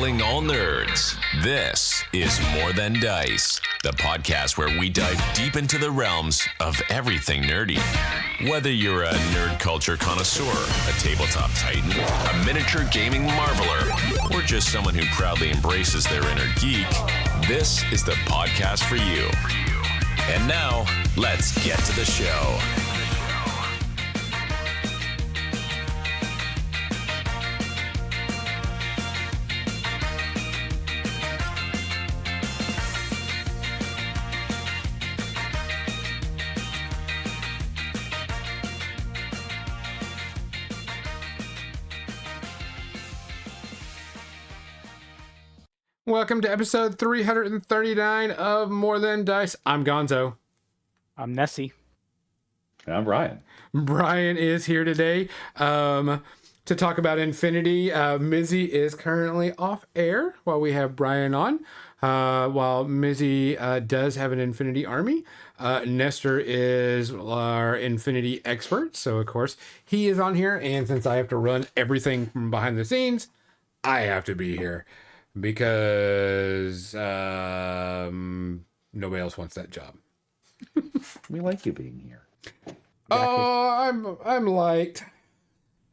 Calling all nerds. This is More Than Dice, the podcast where we dive deep into the realms of everything nerdy. Whether you're a nerd culture connoisseur, a tabletop titan, a miniature gaming marveler, or just someone who proudly embraces their inner geek, this is the podcast for you. And now, let's get to the show. Welcome to episode 339 of More Than Dice. I'm Gonzo. I'm Nessie. And I'm Brian. Brian is here today to talk about Infinity. Mizzy is currently off air while we have Brian on. While Mizzy does have an Infinity army, Nestor is our Infinity expert. So, of course, he is on here. And since I have to run everything from behind the scenes, I have to be here. Because nobody else wants that job. We like you being here. Oh, I'm liked.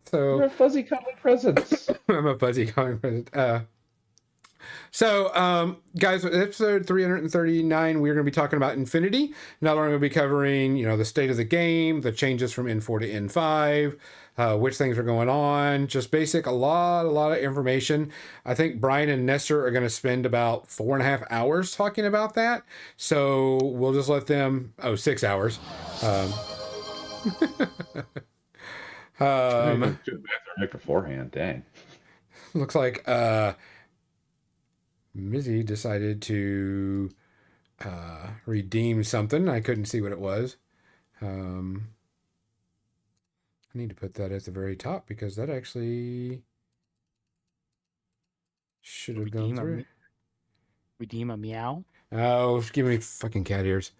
So You're a fuzzy cuddly presence. I'm a fuzzy calling present. Guys, episode 339, we're going to be talking about Infinity. Not only will we be covering, the state of the game, the changes from N4 to N5, which things are going on, just basic, a lot of information. I think Brian and Nestor are going to spend about 4.5 hours talking about that. So we'll just let them, 6 hours. Do the math right beforehand, dang. Looks like Mizzy decided to redeem something. I couldn't see what it was. I need to put that at the very top because that actually should have gone through. Redeem a meow? Oh, give me fucking cat ears.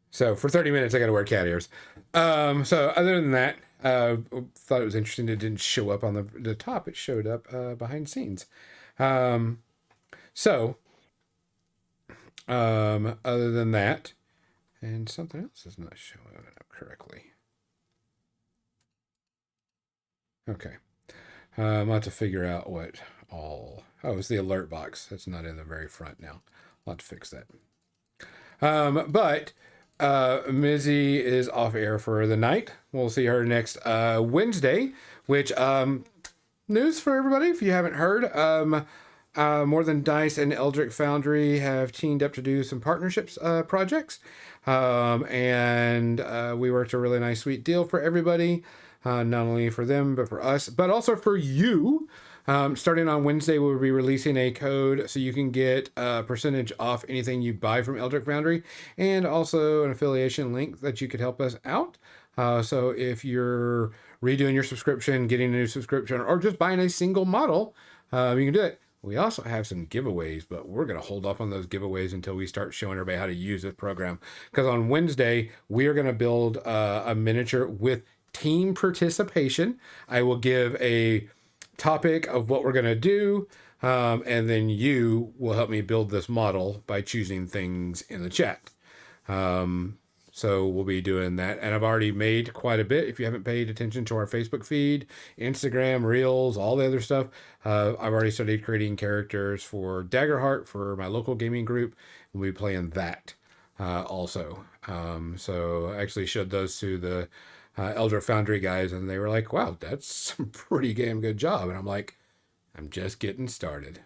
So for 30 minutes, I got to wear cat ears. So other than that, thought it was interesting. It didn't show up on the top. It showed up behind scenes. Other than that, and something else is not showing up correctly. Okay. I'll have to figure out what all... Oh, it's the alert box. That's not in the very front now. I'll have to fix that. But Mizzy is off air for the night. We'll see her next Wednesday, which, news for everybody, if you haven't heard, More Than Dice and Eldritch Foundry have teamed up to do some partnerships projects. And we worked a really nice, sweet deal for everybody. Not only for them, but for us, but also for you. Starting on Wednesday, we'll be releasing a code so you can get a percentage off anything you buy from Eldritch Foundry, and also an affiliation link that you could help us out. So if you're redoing your subscription, getting a new subscription, or just buying a single model, you can do it. We also have some giveaways, but we're going to hold off on those giveaways until we start showing everybody how to use this program. Because on Wednesday, we are going to build a miniature with team participation. I will give a topic of what we're going to do, and then you will help me build this model by choosing things in the chat. So we'll be doing that. And I've already made quite a bit. If you haven't paid attention to our Facebook feed, Instagram, Reels, all the other stuff, I've already started creating characters for Daggerheart for my local gaming group. We'll be playing that also. So I actually showed those to the Eldritch Foundry guys, and they were like, wow, that's some pretty damn good job. And I'm like, I'm just getting started.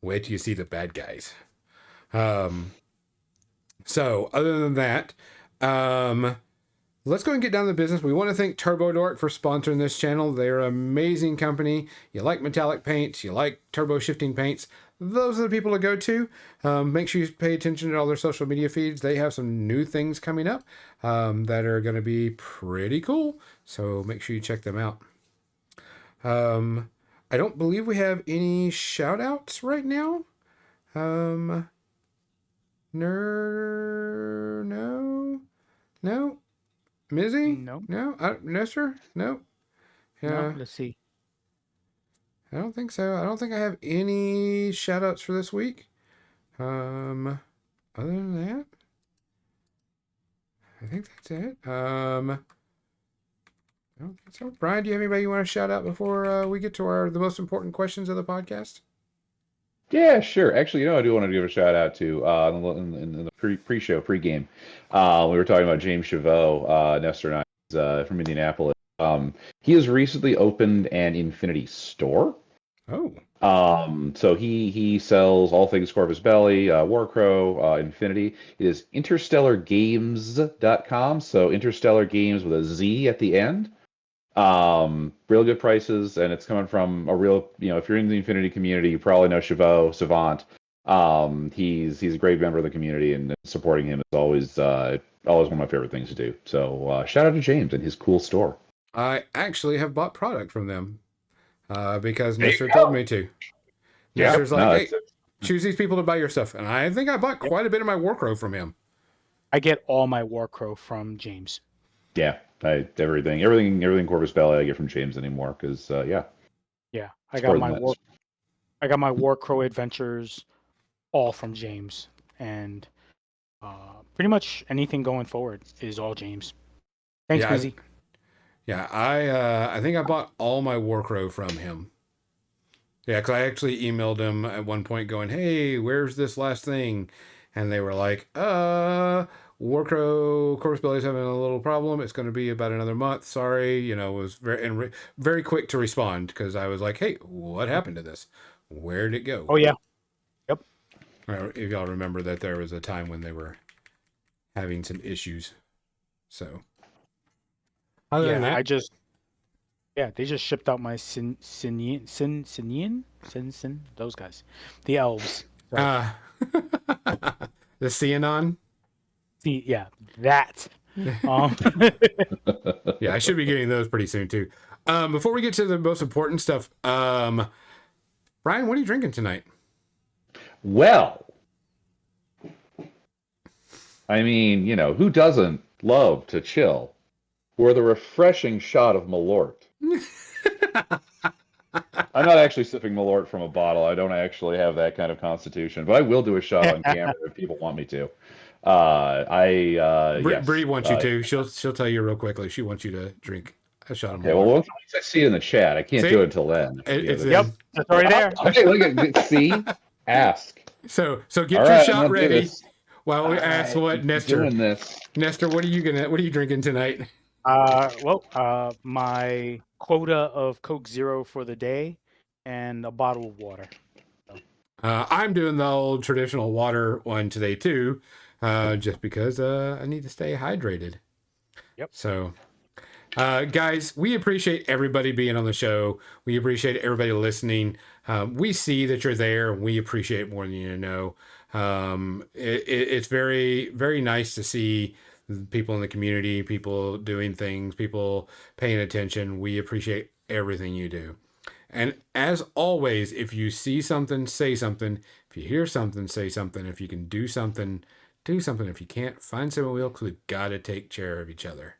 Wait till you see the bad guys. So other than that, let's go and get down to business. We want to thank Turbo Dork for sponsoring this channel. They're an amazing company. You like metallic paints, you like turbo shifting paints, those are the people to go to. Make sure you pay attention to all their social media feeds. They have some new things coming up that are going to be pretty cool. So make sure you check them out. I don't believe we have any shout outs right now. No. Mizzy? No. No? Nestor? No? No. Yeah. Let's see. I don't think so. I don't think I have any shout outs for this week. Other than that, I think that's it. I don't think so. Brian, do you have anybody you want to shout out before we get to the most important questions of the podcast? Yeah, sure. Actually, I do want to give a shout out to in the pre-show, pre-game. We were talking about James Chavot, Nestor and I, from Indianapolis. He has recently opened an Infinity store. Oh. So he sells all things Corvus Belli, Warcrow, Infinity. It is interstellargames.com. So Interstellar Games with a Z at the end. Real good prices, and it's coming from a real, if you're in the Infinity community, you probably know Chavot Savant. He's a great member of the community, and supporting him is always one of my favorite things to do. So shout out to James and his cool store. I actually have bought product from them because There you Nestor go. told me to. Yeah, Nestor's like, no, hey, choose these people to buy your stuff. And I think I bought quite a bit of my Warcrow from him. I get all my Warcrow from James. Yeah, everything Corvus Belli I get from James anymore because Yeah, I got Support that. I got my Warcrow adventures all from James, and pretty much anything going forward is all James. Thanks, Yeah, Busy. Yeah, I think I bought all my Warcrow from him. Yeah, because I actually emailed him at one point going, hey, where's this last thing? And they were like, Warcrow, Corvus Belli's having a little problem. It's going to be about another month. Sorry. It was very quick to respond because I was like, hey, what happened to this? Where did it go? Oh, yeah. Yep. If y'all remember that there was a time when they were having some issues. So. Other than that, they just shipped out my Sin, those guys, the elves. the Cianon. Yeah, that. Yeah, I should be getting those pretty soon too. Before we get to the most important stuff, Brian, what are you drinking tonight? Well, I mean, who doesn't love to chill with a refreshing shot of Malort? I'm not actually sipping Malort from a bottle. I don't actually have that kind of constitution, but I will do a shot on camera if people want me to. Yes. Bree wants you to. She'll tell you real quickly. She wants you to drink a shot of Malort. Okay, well, once I see it in the chat, I can't do it until then. Yep, that's already there. Okay, look at see, ask. So get All your right, shot ready while we All ask right, what Nestor. Doing this. Nestor, what are you drinking tonight? My quota of Coke Zero for the day and a bottle of water. I'm doing the old traditional water one today too, just because I need to stay hydrated. Yep. So, guys, we appreciate everybody being on the show. We appreciate everybody listening. We see that you're there. We appreciate it more than you know. It's very, very nice to see people in the community, people doing things, people paying attention. We appreciate everything you do. And as always, if you see something, say something. If you hear something, say something. If you can do something, do something. If you can't, find someone else. We've got to take care of each other.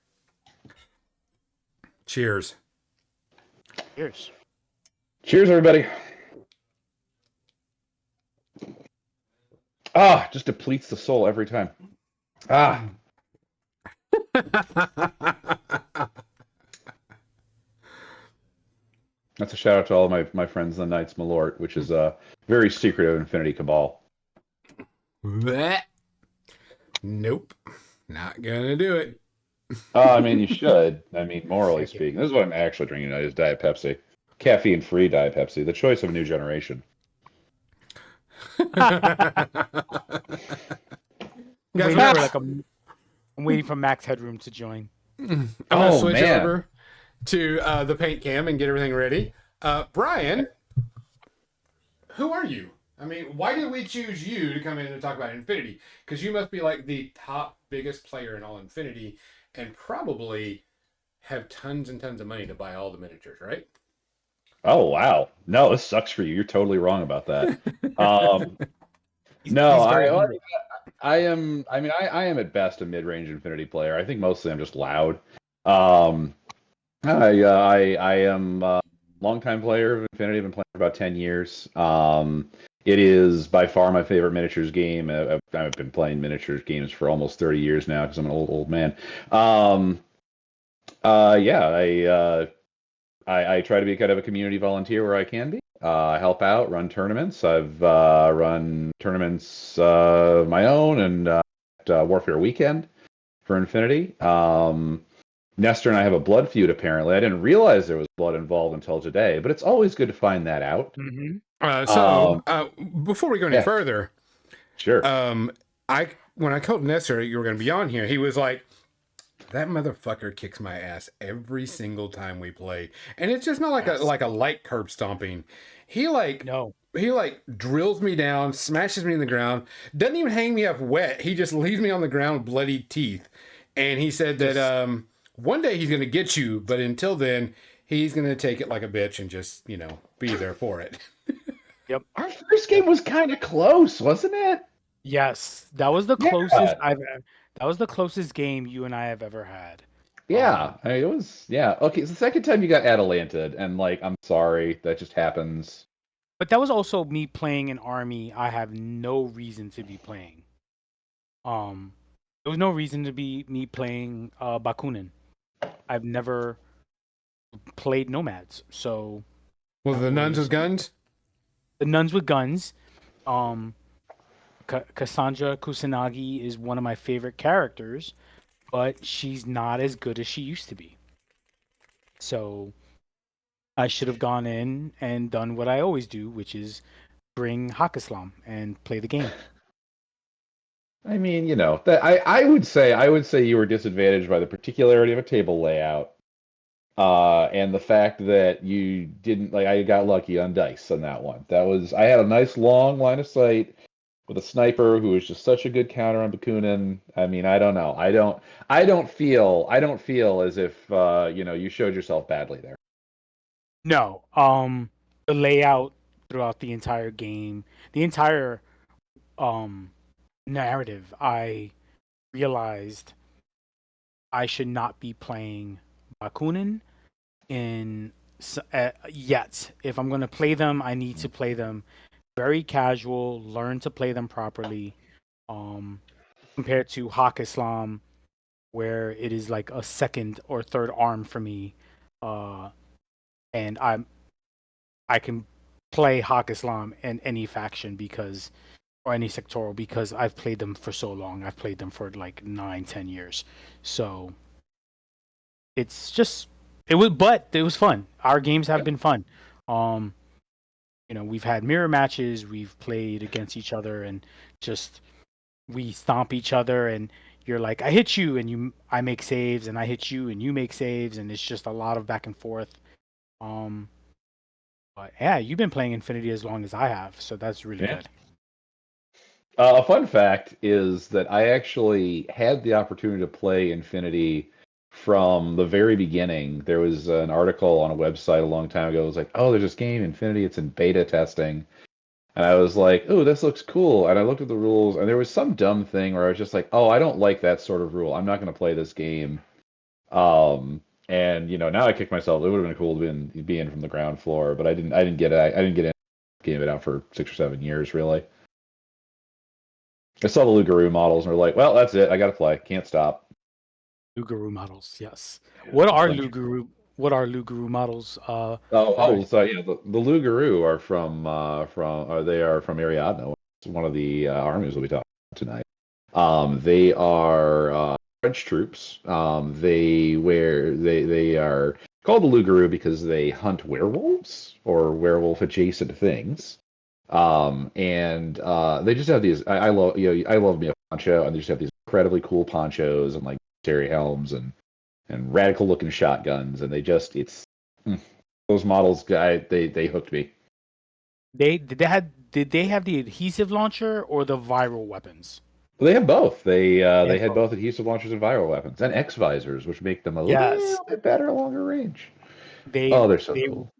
Cheers. Cheers. Cheers, everybody. Just depletes the soul every time. That's a shout out to all of my friends in the Knights Malort, which is a very secretive Infinity Cabal. Nope. Not gonna do it. I mean, you should. I mean, morally speaking. This is what I'm actually drinking tonight is Diet Pepsi. Caffeine-free Diet Pepsi. The choice of a new generation. I'm waiting for Max Headroom to join. I'm gonna switch over to the paint cam and get everything ready. Brian, who are you? I mean, why did we choose you to come in and talk about Infinity? Because you must be like the top biggest player in all Infinity and probably have tons and tons of money to buy all the miniatures, right? Oh, wow. No, this sucks for you. You're totally wrong about that. No, I am. I mean, I am at best a mid-range Infinity player. I think mostly I'm just loud. Um, I am a longtime player of Infinity. I've been playing for about 10 years. It is by far my favorite miniatures game. I've been playing miniatures games for almost 30 years now because I'm an old man. Um, yeah, I try to be kind of a community volunteer where I can be. I help out, run tournaments. I've run tournaments of my own and Warfare Weekend for Infinity. Nestor and I have a blood feud, apparently. I didn't realize there was blood involved until today, but it's always good to find that out. Mm-hmm. Before we go any Yeah, further, sure. um, when I told Nestor you were going to be on here, he was like, "That motherfucker kicks my ass every single time we play," and it's just not like Yes. a light curb stomping. He No. drills me down, smashes me in the ground, doesn't even hang me up wet. He just leaves me on the ground with bloody teeth, and he said that one day he's going to get you, but until then, he's going to take it like a bitch and just be there for it. Yep. Our first game was kind of close, wasn't it? Yes, that was the Yeah. closest that was the closest game you and I have ever had. Yeah, I mean, it was. Yeah, okay. It's the second time you got Atalanted, and like, I'm sorry, that just happens. But that was also me playing an army I have no reason to be playing. There was no reason to be me playing Bakunin. I've never played nomads, so Well, the that nuns was with guns. the nuns with guns. Um, Cassandra Kusanagi is one of my favorite characters, but she's not as good as she used to be. So I should have gone in and done what I always do, which is bring Hakislam and play the game. I mean, that I would say you were disadvantaged by the particularity of a table layout, and the fact that you didn't like. I got lucky on dice on that one. I had a nice long line of sight with a sniper who was just such a good counter on Bakunin. I mean, I don't know. I don't feel as if you showed yourself badly there. No, the layout throughout the entire game, the entire um narrative, I realized I should not be playing Bakunin in yet. If I'm going to play them, I need to play them very casual, learn to play them properly. Um, Compared to Hawk Islam, where it is like a second or third arm for me, uh, and I can play Hawk Islam in any faction because or any sectoral because I've played them for so long. I've played them for like 9, 10 years. So but it was fun. Our games have been fun. Um, we've had mirror matches, we've played against each other and just we stomp each other and you're like, I hit you and I make saves and I hit you and you make saves and it's just a lot of back and forth. Um, but yeah, you've been playing Infinity as long as I have, so that's really Yeah. good. A fun fact is that I actually had the opportunity to play Infinity from the very beginning. There was an article on a website a long time ago. It was like, oh, there's this game, Infinity, it's in beta testing. And I was like, oh, this looks cool. And I looked at the rules, and there was some dumb thing where I was just like, oh, I don't like that sort of rule. I'm not going to play this game. And now I kick myself. It would have been cool to be in from the ground floor, but I didn't get it. I didn't get in. Game it out for 6 or 7 years, really. I saw the Lugaroo models and were like, well, that's it. I got to play. Can't stop. Lugaru models, yes. Yeah, What are fun. Lugaru models? So yeah, the Lugaroo are they are from Ariadne. It's one of the armies we'll be talking about tonight. They are French troops. They are called the Lugaroo because they hunt werewolves or werewolf adjacent things. And they just have these. I love me a poncho, and they just have these incredibly cool ponchos and like military helms and radical looking shotguns, and mm, those models. They hooked me. Did they have the adhesive launcher or the viral weapons? They have both. They They have had both. both adhesive launchers and viral weapons and X visors, which make them a Yes. little bit better longer range. They Oh, they're so they cool.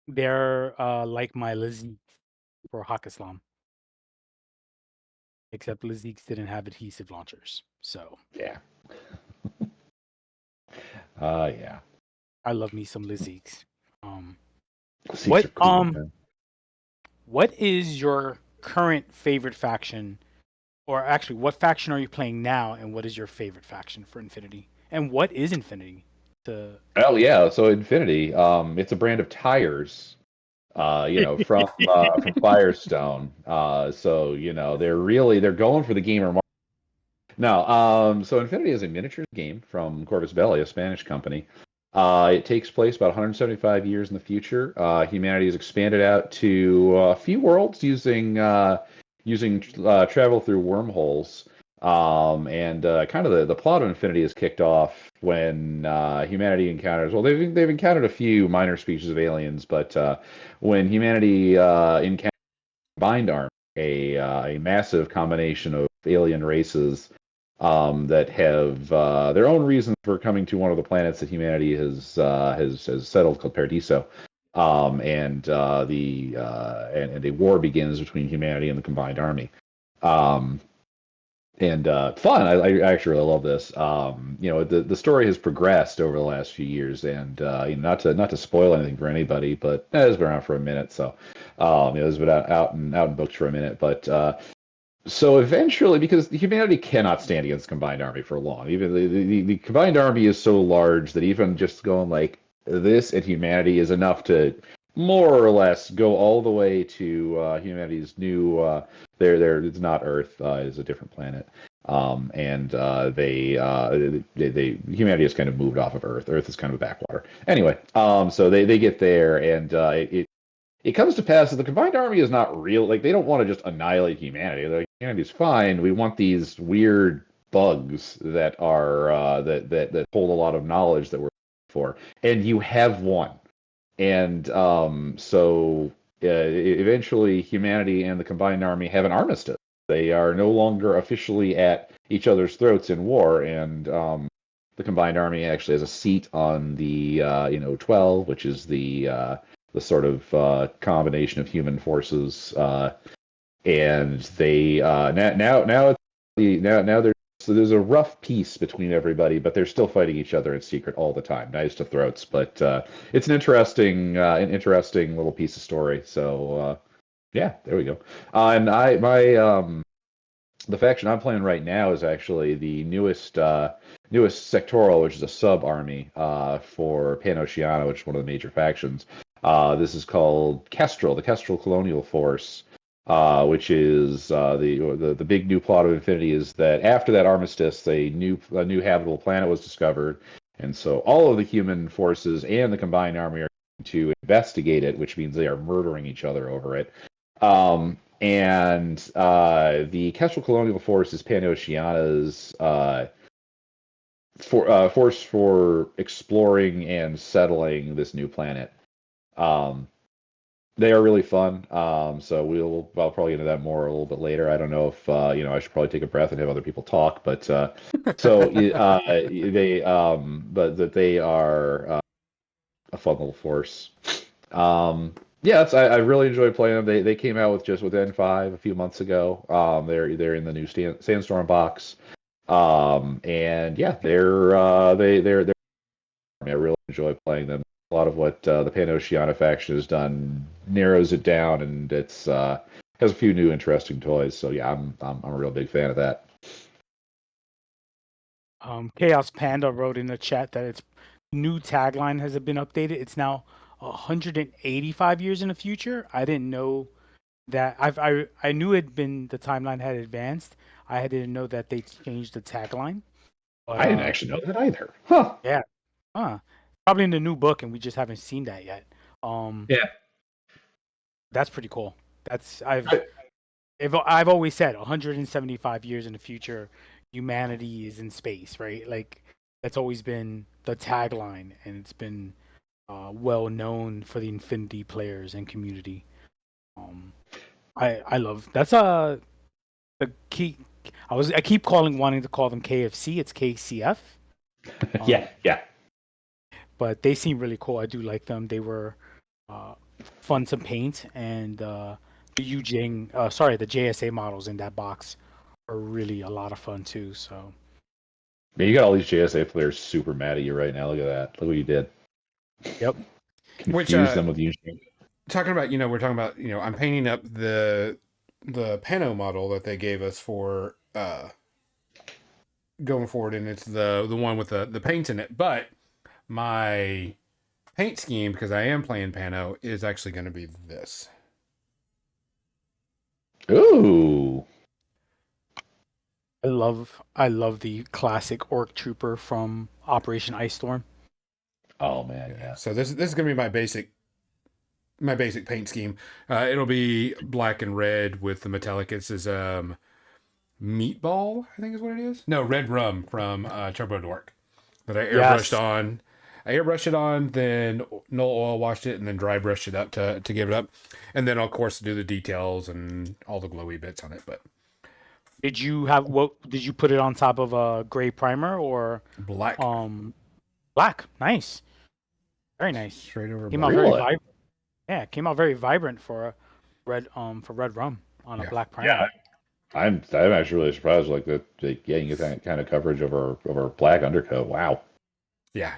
they're like my Lizzie for Hawk Islam. except Lizeeks didn't have adhesive launchers. So Yeah. Yeah. I love me some Lizeeks. Um, Seeks what are cool, man. what is your current favorite faction, or actually, what faction are you playing now, and what is your favorite faction for Infinity, and what is Infinity? To Oh yeah, so Infinity, it's a brand of tires, from Firestone. So they're going for the gamer market. No, so Infinity is a miniatures game from Corvus Belli, a Spanish company. It takes place about 175 years in the future. Humanity has expanded out to a few worlds using travel through wormholes. And kind of the plot of Infinity is kicked off when humanity encounters. Well, they've encountered a few minor species of aliens, but when humanity encounters combined army, a massive combination of alien races that have their own reasons for coming to one of the planets that humanity has settled, called Paradiso. And a war begins between humanity and the combined army. Um, and Fun. I actually really love this. The story has progressed over the last few years, and not to spoil anything for anybody, but it has been around for a minute, so it's been out in books for a minute, but. So eventually, because humanity cannot stand against the combined army for long, even the combined army is so large that even just going like this and humanity is enough to more or less go all the way to humanity's new. There, it's not Earth. It's a different planet. And they humanity has kind of moved off of Earth. Earth is kind of a backwater. Anyway, so they get there, and it comes to pass that the combined army is not real. Like, they don't want to just annihilate humanity. They're like, humanity's fine. We want these weird bugs that are that hold a lot of knowledge that we're looking for, and you have one. And so eventually, humanity and the combined army have an armistice. They are no longer officially at each other's throats in war, and the combined army actually has a seat on the 12, which is the sort of combination of human forces, and they now it's now there's so there's a rough peace between everybody, but they're still fighting each other in secret all the time, knives to throats. But it's an interesting little piece of story. So yeah, there we go. And I my the faction I'm playing right now is actually the newest sectoral, which is a sub army for Pan-Oceania, which is one of the major factions. This is called Kestrel, the Kestrel Colonial Force, which is the big new plot of Infinity is that after that armistice, a new habitable planet was discovered, and so all of the human forces and the combined army are going to investigate it, which means they are murdering each other over it. And the Kestrel Colonial Force is Pan-Oceania's force for exploring and settling this new planet. Um, they are really fun. So I'll probably get into that more a little bit later. I don't know if I should probably take a breath and have other people talk, but but that they are a fun little force. Yeah, I really enjoy playing them. They came out with N5 a few months ago. They're in the new Sandstorm box. And yeah, they're I really enjoy playing them. A lot of what the Pan-Oceania faction has done narrows it down, and it's has a few new interesting toys. So yeah, I'm a real big fan of that. Chaos Panda wrote in the chat that its new tagline has been updated. It's now 185 years in the future. I didn't know that. I knew the timeline had advanced. I didn't know that they changed the tagline. But, I didn't actually know that either. Huh? Yeah. Probably in the new book, and we just haven't seen that yet. Yeah. That's pretty cool. I've always said 175 years in the future, humanity is in space, right? Like that's always been the tagline, and it's been well known for the Infinity players and community. I love that's the key. I keep wanting to call them KFC. It's KCF. Yeah. But they seem really cool. I do like them. They were fun to paint, and the JSA models in that box are really a lot of fun too. So Man, you got all these JSA players super mad at you right now. Look at that. Look what you did. yep. Which Confuse them with you. talking about, we're talking about, I'm painting up the pano model that they gave us for going forward, and it's the one with the paint in it. But my paint scheme, because I am playing pano, is actually going to be this. Ooh. I love the classic Orc Trooper from Operation Ice Storm. Oh man, yeah. So this is going to be my basic paint scheme. It'll be black and red with the metallic. It's meatball, I think is what it is. No, red rum from Turbo Dork that I airbrushed on. I airbrushed it on, then no oil washed it, and then dry brushed it up to give it up, and then of course do the details and all the glowy bits on it. But Did you put it on top of a gray primer or black, black? Nice, very nice. straight over. Came black. out very vibrant. Yeah, it came out very vibrant for red rum on a black primer. Yeah. I'm actually really surprised. Like that, yeah, you get that kind of coverage over black undercoat. Wow. Yeah.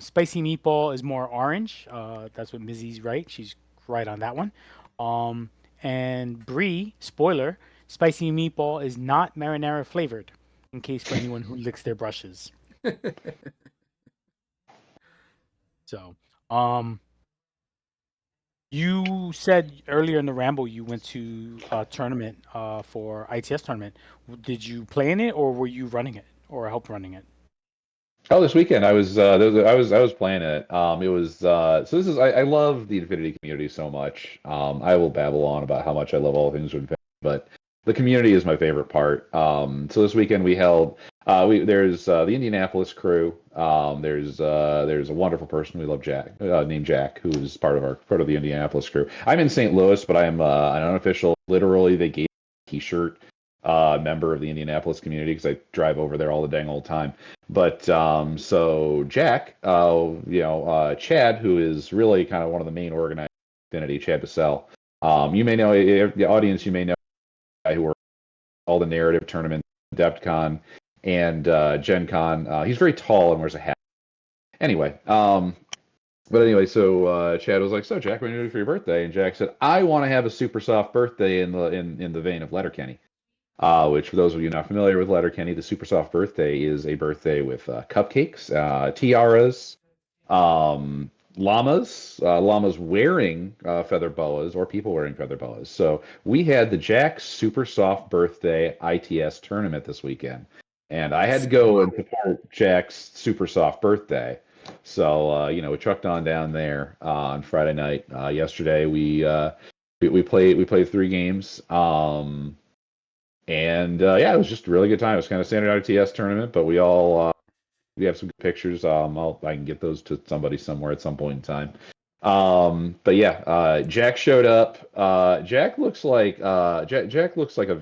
Spicy meatball is more orange. That's what Mizzy's right. She's right on that one. And Brie, spoiler, spicy meatball is not marinara flavored. In case for anyone who licks their brushes. So, you said earlier in the ramble you went to a tournament for ITS tournament. Did you play in it, or were you running it, or help running it? Oh, this weekend I was playing it. It was so this is I love the Infinity community so much. I will babble on about how much I love all things with Infinity, but the community is my favorite part. So this weekend we held there's the Indianapolis crew. There's a wonderful person we love, Jack, named Jack, who's part of the Indianapolis crew. I'm in St. Louis, but I'm an unofficial. Literally, they gave me a T-shirt member of the Indianapolis community because I drive over there all the dang old time. But so Jack, Chad, who is really kind of one of the main organizers of Infinity, Chad Bissell. You may know the audience. You may know the guy who works all the narrative tournaments, DepthCon and Gen Con. He's very tall and wears a hat. Anyway, so Chad was like, "So Jack, what are you doing for your birthday?" And Jack said, "I want to have a super soft birthday in the vein of Letterkenny." Which, for those of you not familiar with Letterkenny, the Super Soft Birthday is a birthday with cupcakes, tiaras, llamas wearing feather boas, or people wearing feather boas. So we had the Jack Super Soft Birthday ITS tournament this weekend, and I had to go and support Jack's Super Soft Birthday. So we trucked on down there on Friday night. Yesterday we played 3 games. And it was just a really good time. It was kind of standard ITS tournament, but we have some good pictures. I can get those to somebody somewhere at some point in time. But yeah, Jack showed up. Jack looks like Jack looks like a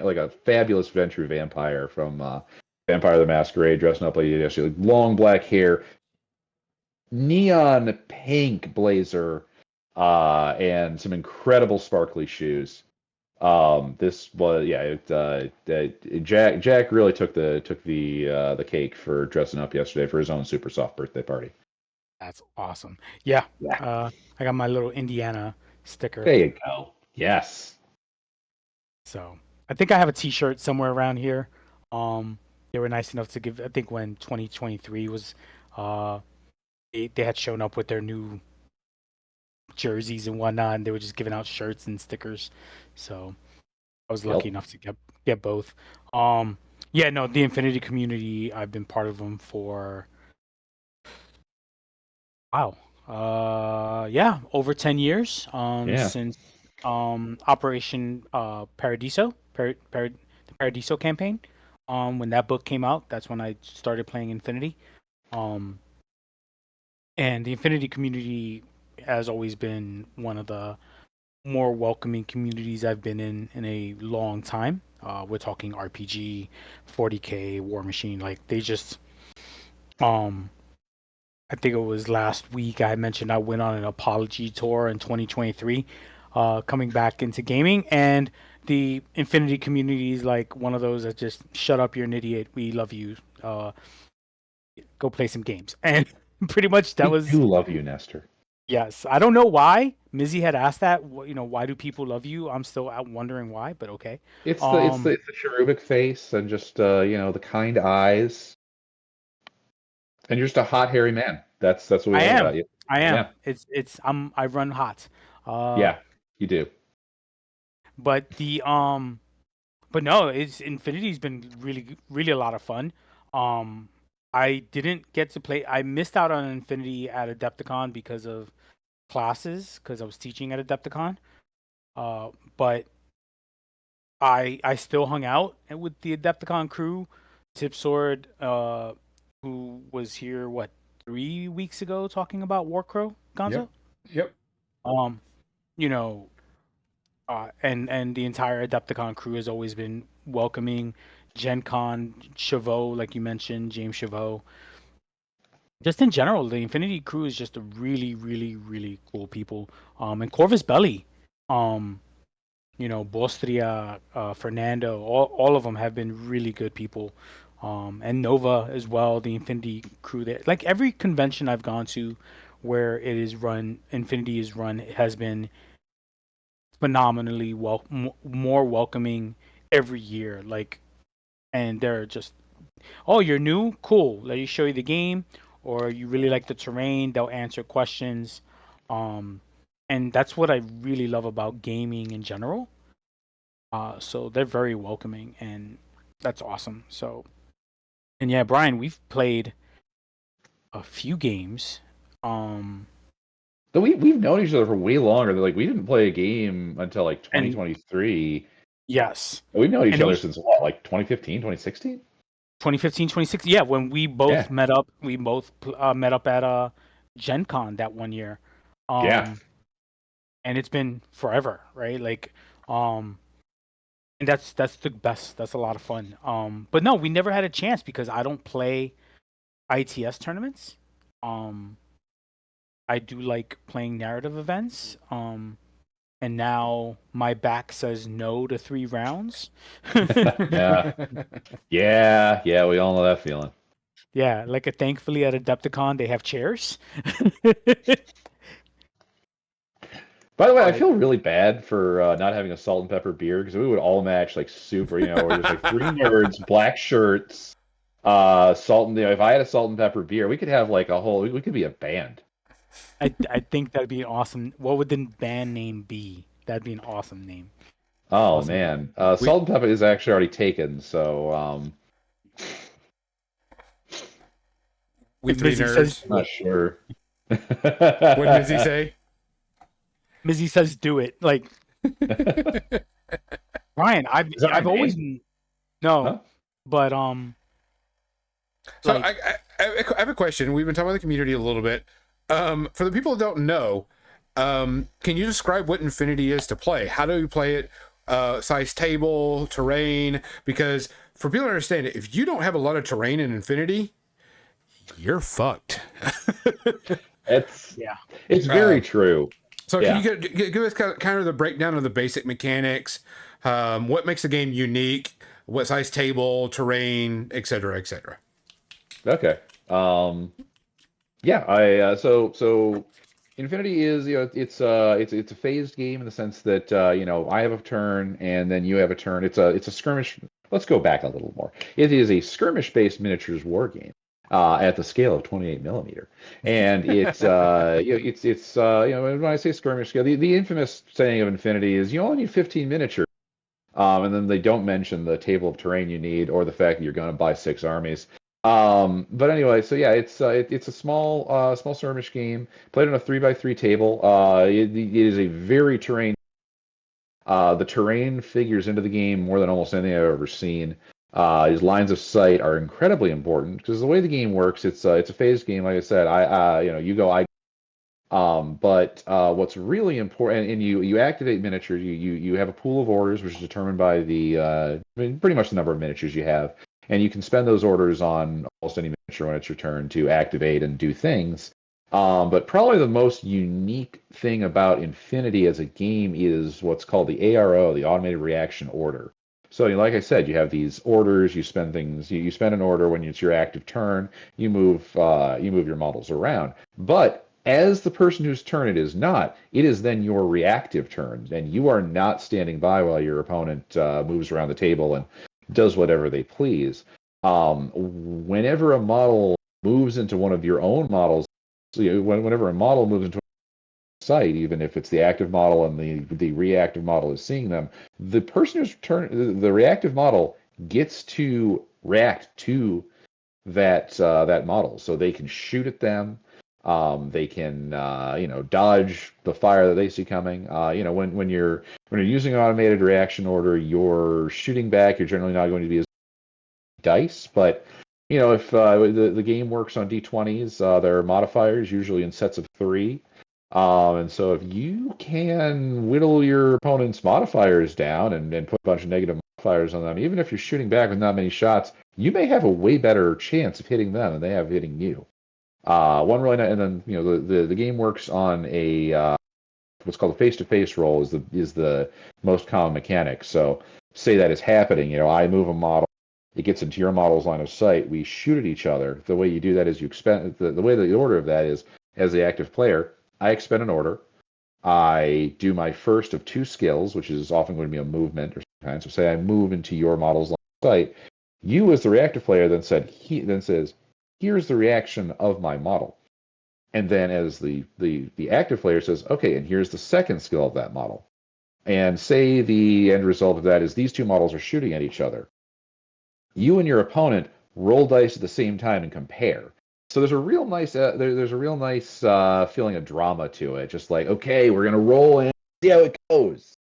like a fabulous Ventrue vampire from Vampire the Masquerade, dressing up like like long black hair, neon pink blazer, and some incredible sparkly shoes. This was Jack really took the cake for dressing up yesterday for his own super soft birthday party. That's awesome. Yeah. I got my little Indiana sticker. There you go. Yes. So I think I have a T-shirt somewhere around here. They were nice enough to give. I think when 2023 was, they had shown up with their new jerseys and whatnot, and they were just giving out shirts and stickers. So I was lucky enough to get both. The Infinity community, I've been part of them for over 10 years. Since Operation Paradiso, the Paradiso campaign. When that book came out, that's when I started playing Infinity. And the Infinity community has always been one of the more welcoming communities I've been in a long time. We're talking RPG, 40K, War Machine. Like they just, I think it was last week I mentioned I went on an apology tour in 2023. coming back into gaming, and the Infinity community is like one of those that just shut up, you're an idiot, we love you, go play some games, and pretty much that We was. do love you, Nestor. Yes, I don't know why. Mizzy had asked that. Why do people love you? I'm still out wondering why, but okay. It's the it's the Um, it's the cherubic face and just the kind eyes and you're just a hot hairy man. That's what we I love am. about you. I am. Yeah, I run hot. Uh, yeah, you do. but but no, it's Infinity's been really, really a lot of fun. Um, I didn't get to play. I missed out on Infinity at Adepticon because of classes, because I was teaching at Adepticon. But I still hung out with the Adepticon crew. Tipsword, who was here 3 weeks ago talking about Warcrow, Gonzo. Yep. Um, you know, and the entire Adepticon crew has always been welcoming. Gen Con, Chavot, like you mentioned, James Chavot. Just in general, the Infinity crew is just a really, really, really cool people. And Corvus Belli, um, Bostria, Fernando, all of them have been really good people. And Nova as well, the Infinity crew there. Like every convention I've gone to where it is run, Infinity is run, has been phenomenally more welcoming every year. Like, and they're just, oh, you're new, cool. Let me show you the game, or you really like the terrain. They'll answer questions, um, and that's what I really love about gaming in general. So they're very welcoming, and that's awesome. So, and yeah, Brian, we've played a few games. Um, But we've known each other for way longer. Like we didn't play a game until like and 2023. yes, We've known and each it other was since what, like 2015, 2016? 2015, 2016. Yeah, when we both Yeah, met up, met up at Gen Con that one year. yeah. Um, and it's been forever, right? Like, um, and that's the best. That's a lot of fun. But no, we never had a chance because I don't play ITS tournaments. Um, I do like playing narrative events. And now my back says no to 3 rounds. Yeah, yeah. We all know that feeling. Yeah, like thankfully at Adepticon they have chairs. By the way, I But feel really bad for not having a salt and pepper beer because we would all match like super. We're just like three nerds, black shirts, salt and if I had a salt and pepper beer, we could have like a whole. We could be a band. I think that'd be awesome. What would the band name be? That'd be an awesome name. Oh Awesome. man, We salt and pepper is actually already taken. So we three Mizzy says nerds. I'm not sure. What does he say? Mizzy says do it. Like Ryan, Is that I've my always no, Huh? but So like I have a question. We've been talking about the community a little bit. For the people that don't know, can you describe what Infinity is to play? How do you play it? Size table, terrain? Because for people to understand it, if you don't have a lot of terrain in Infinity, you're fucked. It's yeah. it's very true. So Yeah. can you give us kind of the breakdown of the basic mechanics? What makes the game unique? What size table, terrain, etc., etc. Okay. Yeah. I so Infinity is it's a phased game in the sense that I have a turn and then you have a turn. It's a skirmish. Let's go back a little more. It is a skirmish-based miniatures war game. At the scale of 28 millimeter, and when I say skirmish scale, the infamous saying of Infinity is you only need 15 miniatures. And then they don't mention the table of terrain you need or the fact that you're going to buy 6 armies. But anyway, so yeah, it's a small skirmish game played on a 3x3 table. It is a very terrain. The terrain figures into the game more than almost anything I've ever seen. His lines of sight are incredibly important because the way the game works, it's a phased game. Like I said, you go, I but what's really important, and you activate miniatures. You have a pool of orders, which is determined by pretty much the number of miniatures you have, and you can spend those orders on almost any miniature when it's your turn to activate and do things. But probably the most unique thing about Infinity as a game is what's called the ARO, the Automated Reaction Order. So, like I said, you have these orders. You spend things. You spend an order when it's your active turn. You move your models around. But as the person whose turn it is not, it is then your reactive turn, and you are not standing by while your opponent moves around the table and does whatever they please. Whenever a model moves into one of your own models, so whenever a model moves into a site, even if it's the active model and the reactive model is seeing them, the person who's the reactive model gets to react to that model, so they can shoot at them. They can dodge the fire that they see coming. When you're using automated reaction order, you're shooting back. You're generally not going to be as dice, but if the game works on d20s, there are modifiers usually in sets of three. And so if you can whittle your opponent's modifiers down and put a bunch of negative modifiers on them, even if you're shooting back with not many shots, you may have a way better chance of hitting them than they have hitting you. One really nice, and then the game works on a what's called a face-to-face roll is the most common mechanic. So say that is happening. I move a model, it gets into your model's line of sight. We shoot at each other. The way you do that is you expend the way the order of that is, as the active player, I expend an order. I do my first of two skills, which is often going to be a movement or some kind. So say I move into your model's line of sight. You, as the reactive player, then says, "Here's the reaction of my model." And then as the active player says, "Okay, and here's the second skill of that model." And say the end result of that is these two models are shooting at each other. You and your opponent roll dice at the same time and compare. So there's a real nice feeling of drama to it. Just like, okay, we're gonna roll and see how it goes.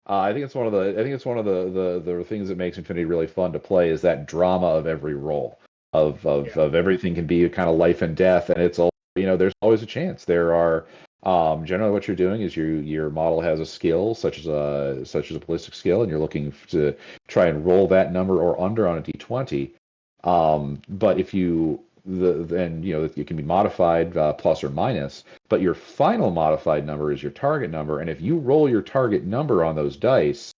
I think it's one of the things that makes Infinity really fun to play is that drama of every roll of everything can be kind of life and death, and it's all there's always a chance. There are generally what you're doing is your model has a skill such as a ballistic skill, and you're looking to try and roll that number or under on a d20. But if then it can be modified plus or minus, but your final modified number is your target number, and if you roll your target number on those dice,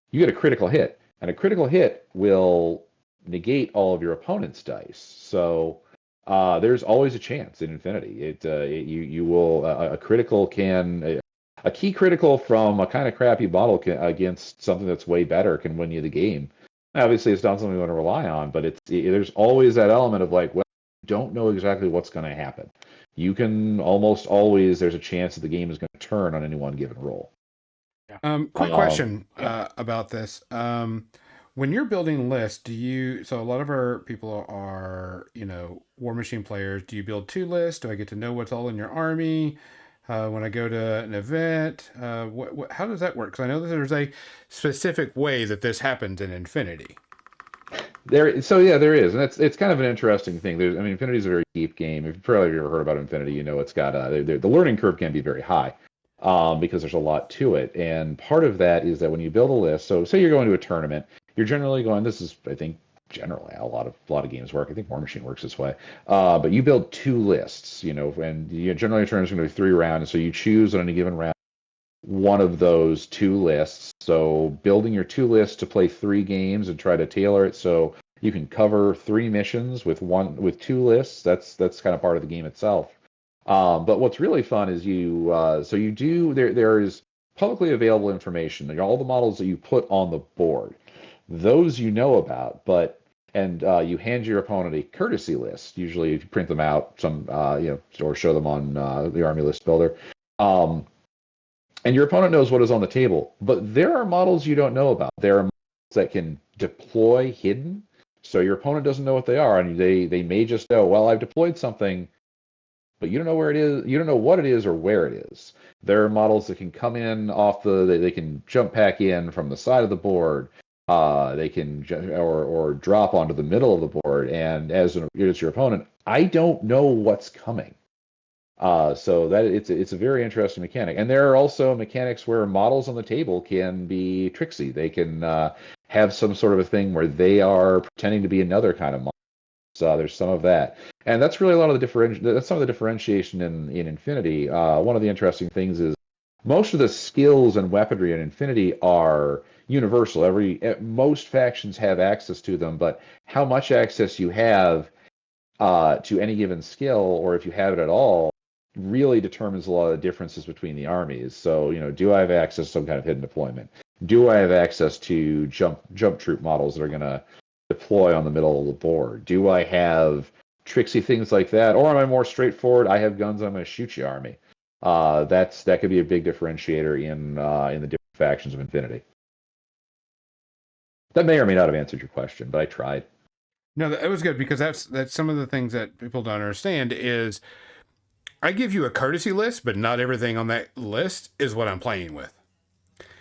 you get a critical hit, and a critical hit will negate all of your opponent's dice. So there's always a chance in Infinity. You will a critical can a key critical from a kind of crappy model against something that's way better can win you the game. Obviously, it's not something you want to rely on, but there's always that element of like, well, you don't know exactly what's going to happen. You can almost always there's a chance that the game is going to turn on any one given roll. Quick question about this. When you're building lists, so a lot of our people are, War Machine players. Do you build two lists? Do I get to know what's all in your army? When I go to an event, how does that work? Because I know that there's a specific way that this happens in Infinity. There is, and it's kind of an interesting thing. Infinity is a very deep game. If you've probably ever heard about Infinity, it's got the learning curve can be very high, because there's a lot to it. And part of that is that when you build a list, so say you're going to a tournament, you're generally going. This is, I think, generally a lot of games work. I think War Machine works this way. But you build two lists, and generally a tournament's going to be 3 rounds, so you choose on any given round one of those two lists. So building your two lists to play 3 games and try to tailor it so you can cover 3 missions with 2 lists. That's kind of part of the game itself. But what's really fun is there is publicly available information. All the models that you put on the board, those about, and you hand your opponent a courtesy list. Usually, if you print them out, or show them on the Army List Builder. And your opponent knows what is on the table, but there are models you don't know about. There are models that can deploy hidden, so your opponent doesn't know what they are, and they may just know, well, I've deployed something, but you don't know where it is. You don't know what it is or where it is. There are models that can come in they can jump back in from the side of the board. They can or drop onto the middle of the board, and as your opponent, I don't know what's coming. So that it's a very interesting mechanic, and there are also mechanics where models on the table can be tricksy. They can have some sort of a thing where they are pretending to be another kind of model. There's some of that, and that's really a lot of the that's some of the differentiation in Infinity. One of the interesting things is most of the skills and weaponry in Infinity are universal. Most factions have access to them, but how much access you have to any given skill, or if you have it at all, really determines a lot of the differences between the armies. So, do I have access to some kind of hidden deployment? Do I have access to jump troop models that are going to deploy on the middle of the board? Do I have tricksy things like that, or am I more straightforward? I have guns. I'm going to shoot you, army. That could be a big differentiator in the different factions of Infinity. That may or may not have answered your question, but I tried. No, it was good, because that's some of the things that people don't understand is I give you a courtesy list, but not everything on that list is what I'm playing with.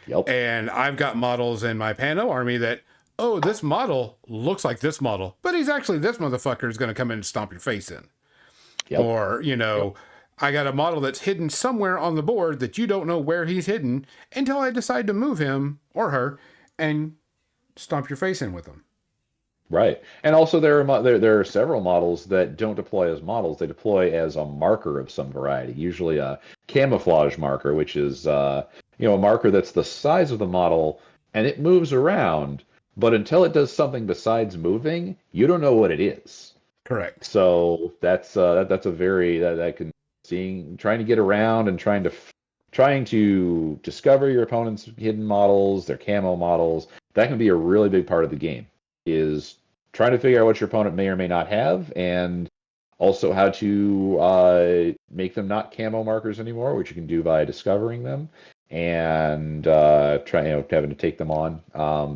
Yep. And I've got models in my Pano army that, oh, this model looks like this model, but he's actually this motherfucker is going to come in and stomp your face in. Yep. Or, I got a model that's hidden somewhere on the board that you don't know where he's hidden until I decide to move him or her and stomp your face in with them. Right. And also there are several models that don't deploy as models. They deploy as a marker of some variety, usually a camouflage marker, which is a marker that's the size of the model and it moves around, but until it does something besides moving, you don't know what it is. Correct. So that's a very that can trying to get around and trying to discover your opponent's hidden models, their camo models. That can be a really big part of the game, is trying to figure out what your opponent may or may not have, and also how to make them not camo markers anymore, which you can do by discovering them and having to take them on.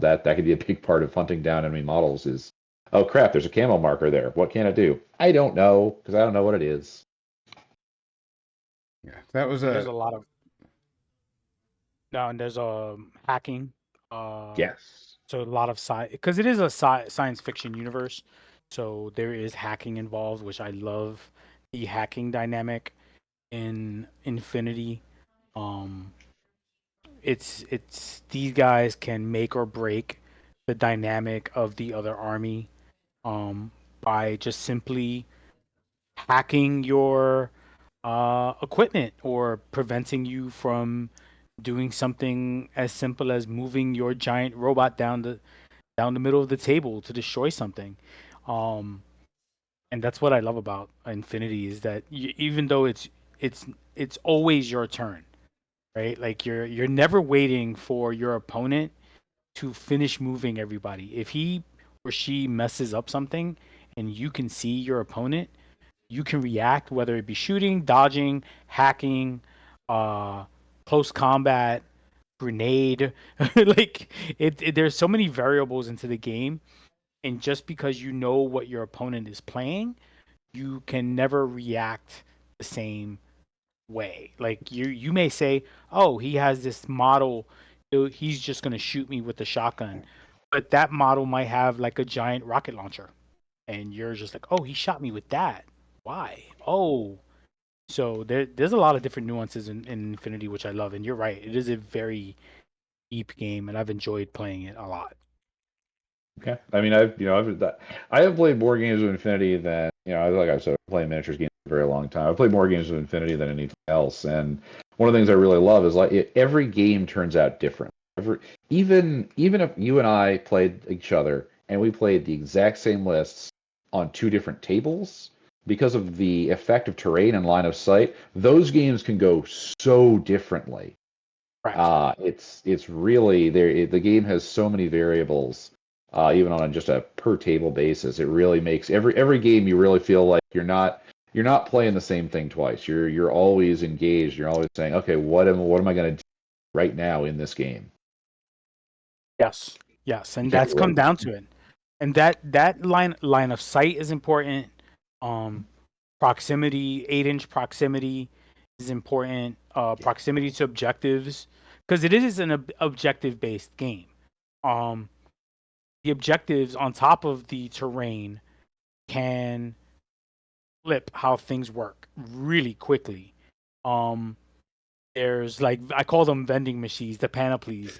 That could be a big part of hunting down enemy models. Is, oh crap, there's a camo marker there. What can it do? I don't know, because I don't know what it is. Yeah, that was There's a lot of and there's hacking. Yes. So a lot of because it is a science fiction universe, so there is hacking involved, which I love the hacking dynamic in Infinity. It's these guys can make or break the dynamic of the other army, by just simply hacking your equipment or preventing you from doing something as simple as moving your giant robot down the middle of the table to destroy something. Um, and that's what I love about Infinity, is that even though it's always your turn, right? Like you're never waiting for your opponent to finish moving everybody. If he or she messes up something and you can see your opponent, you can react, whether it be shooting, dodging, hacking, close combat, grenade. Like there's so many variables into the game, and just because you know what your opponent is playing, you can never react the same way. Like you may say, "Oh, he has this model, so he's just gonna shoot me with the shotgun," but that model might have like a giant rocket launcher, and you're just like, "Oh, he shot me with that. Why? Oh." So there's a lot of different nuances in Infinity, which I love. And you're right, it is a very deep game, and I've enjoyed playing it a lot. Okay. I mean, I have played more games of Infinity than, like I said, I've played miniatures games for a very long time. I've played more games of Infinity than anything else, and one of the things I really love is every game turns out different. Even if you and I played each other and we played the exact same lists on two different tables, because of the effect of terrain and line of sight, those games can go so differently. Right. It's really there. The game has so many variables, even on just a per table basis. It really makes every game you really feel like you're not playing the same thing twice. You're always engaged. You're always saying, okay, what am I going to do right now in this game? Yes, and You can't that's come really. down to it. And that line of sight is important. Proximity, 8-inch proximity is important. Proximity to objectives, because it is an objective based game. Um, the objectives on top of the terrain can flip how things work really quickly. Um, there's like, I call them vending machines, the panoplies,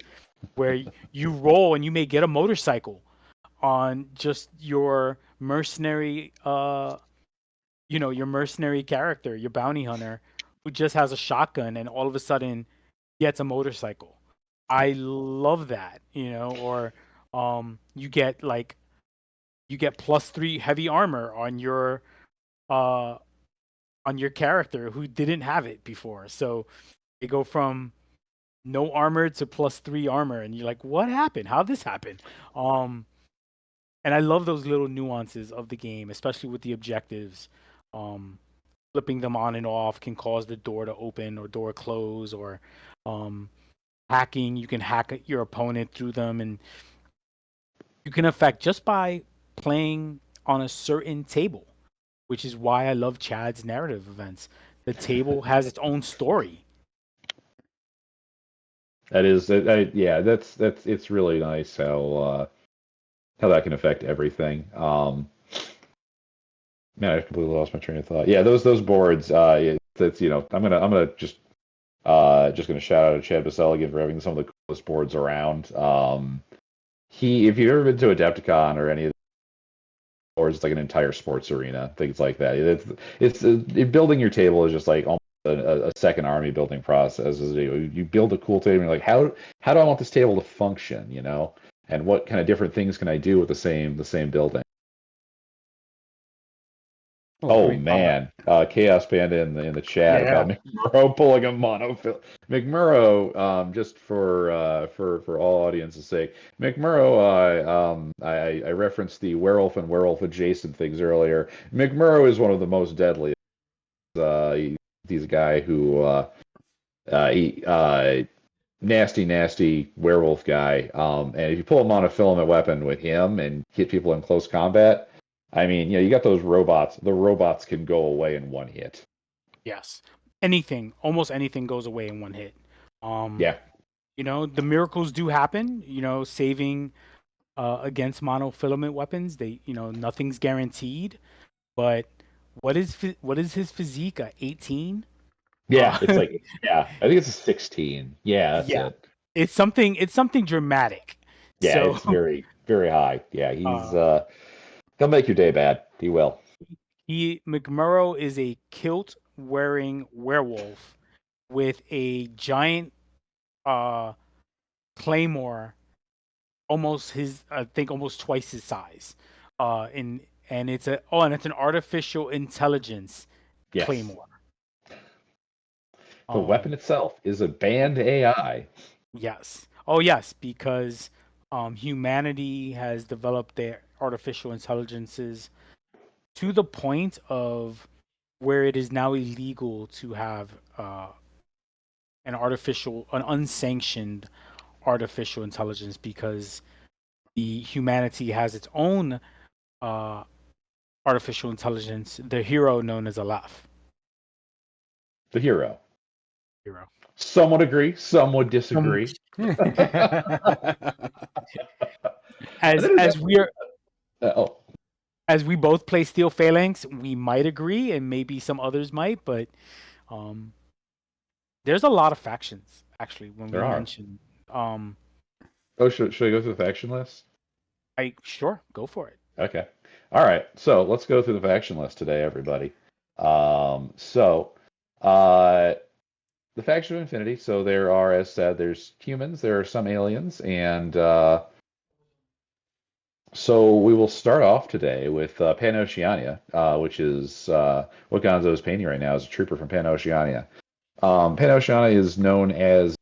where you roll and you may get a motorcycle. on just your mercenary, your mercenary character, your bounty hunter, who just has a shotgun and all of a sudden gets a motorcycle. I love that, or you get +3 heavy armor uh on your character who didn't have it before. So they go from no armor to +3 armor, and you're like, what happened? How'd this happen? Um, and I love those little nuances of the game, especially with the objectives. Um, Flipping them on and off can cause the door to open or door close, or um, hacking. You can hack your opponent through them, and you can affect just by playing on a certain table, which is why I love Chad's narrative events. The table has its own story. That is, yeah, that's it's really nice how that can affect everything. Man, I completely lost my train of thought. Yeah, those boards. That's I'm gonna just gonna shout out to Chad Basell again for having some of the coolest boards around. If you've ever been to Adepticon or any of the boards, it's like an entire sports arena, things like that. Building your table is just like almost a second army building process. You build a cool table, and you're like, how do I want this table to function? And what kind of different things can I do with the same building? Well, I Oh mean, man, Chaos Panda in the chat Yeah. about McMurrow pulling a monofill. McMurrow, just for all audience's sake, McMurrow. I referenced the werewolf and werewolf adjacent things earlier. McMurrow is one of the most deadly. He's a guy who he nasty werewolf guy. And if you pull a monofilament weapon with him and hit people in close combat, I mean, you got those robots. The robots can go away in one hit. Yes. Almost anything goes away in one hit. Yeah. The miracles do happen, saving against monofilament weapons. Nothing's guaranteed, but what is his physique? 18? Yeah, it's like I think it's a 16. Yeah, that's Yeah. it. It's something dramatic. Yeah, So, it's very very high. Yeah, uh he'll make your day bad. He will. McMurrow is a kilt wearing werewolf with a giant uh claymore, I think almost twice his size. And it's an artificial intelligence Yes. claymore. The weapon Um itself is a banned AI. yes. Oh yes, because humanity has developed their artificial intelligences to the point of where it is now illegal to have an unsanctioned artificial intelligence, because the humanity has its own uh, artificial intelligence, the hero known as Aleph. The hero. Hero. Some would agree, some would Um, disagree. And as then as we are oh, as we both play Steel Phalanx, we might agree, and maybe some others might, but um, there's a lot of factions actually. When we there are. mention, Should I go through the faction list? I sure go for it. Okay. All right. So let's go through the faction list today, everybody. So the faction of Infinity. So there are, as said, there's humans, there are some aliens, and so we will start off today with Pan-Oceania, which is what Gonzo is painting right now as a trooper from Pan-Oceania. Pan-Oceania is known as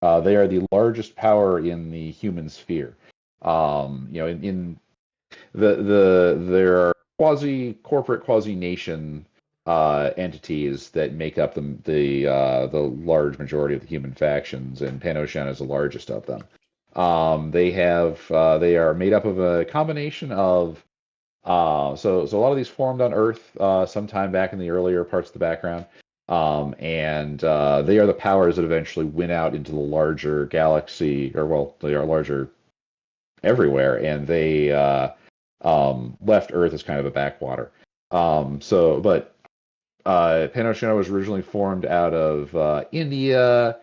they are the largest power in the human sphere. In there are quasi corporate, quasi nation entities that make up the large majority of the human factions, and Pan-Oceania is the largest of them. They are made up of a combination of so a lot of these formed on Earth sometime back in the earlier parts of the background. And they are the powers that eventually went out into the larger galaxy, or well, they are larger everywhere, and they left Earth as kind of a backwater. But Pan-Oceania was originally formed out of India,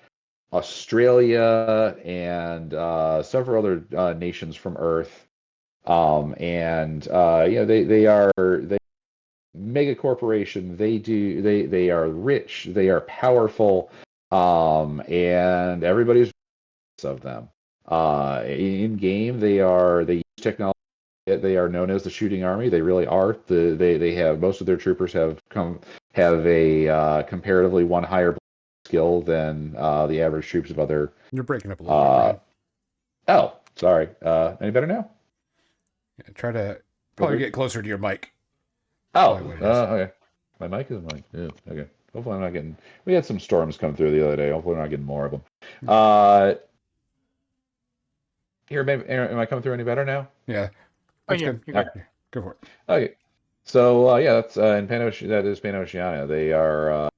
Australia and several other nations from Earth. And they are mega corporation. They are rich. They are powerful. And everybody's of them. In game, they use technology. They are known as the shooting army. They really are. They have most of their troopers have a comparatively one higher skill than the average troops of other. You're breaking up a little bit, Brian. Oh, sorry. Any better now? Yeah, try to probably get closer to your mic. Oh, okay. My mic is mic. Yeah, okay. Hopefully I'm not getting. We had some storms come through the other day. Hopefully we're not getting more of them. Here, maybe, am I coming through any better now? Yeah. Oh, yeah, good. you're good. Yeah, go for it. Okay. So that's in that is Pan-Oceania. They are,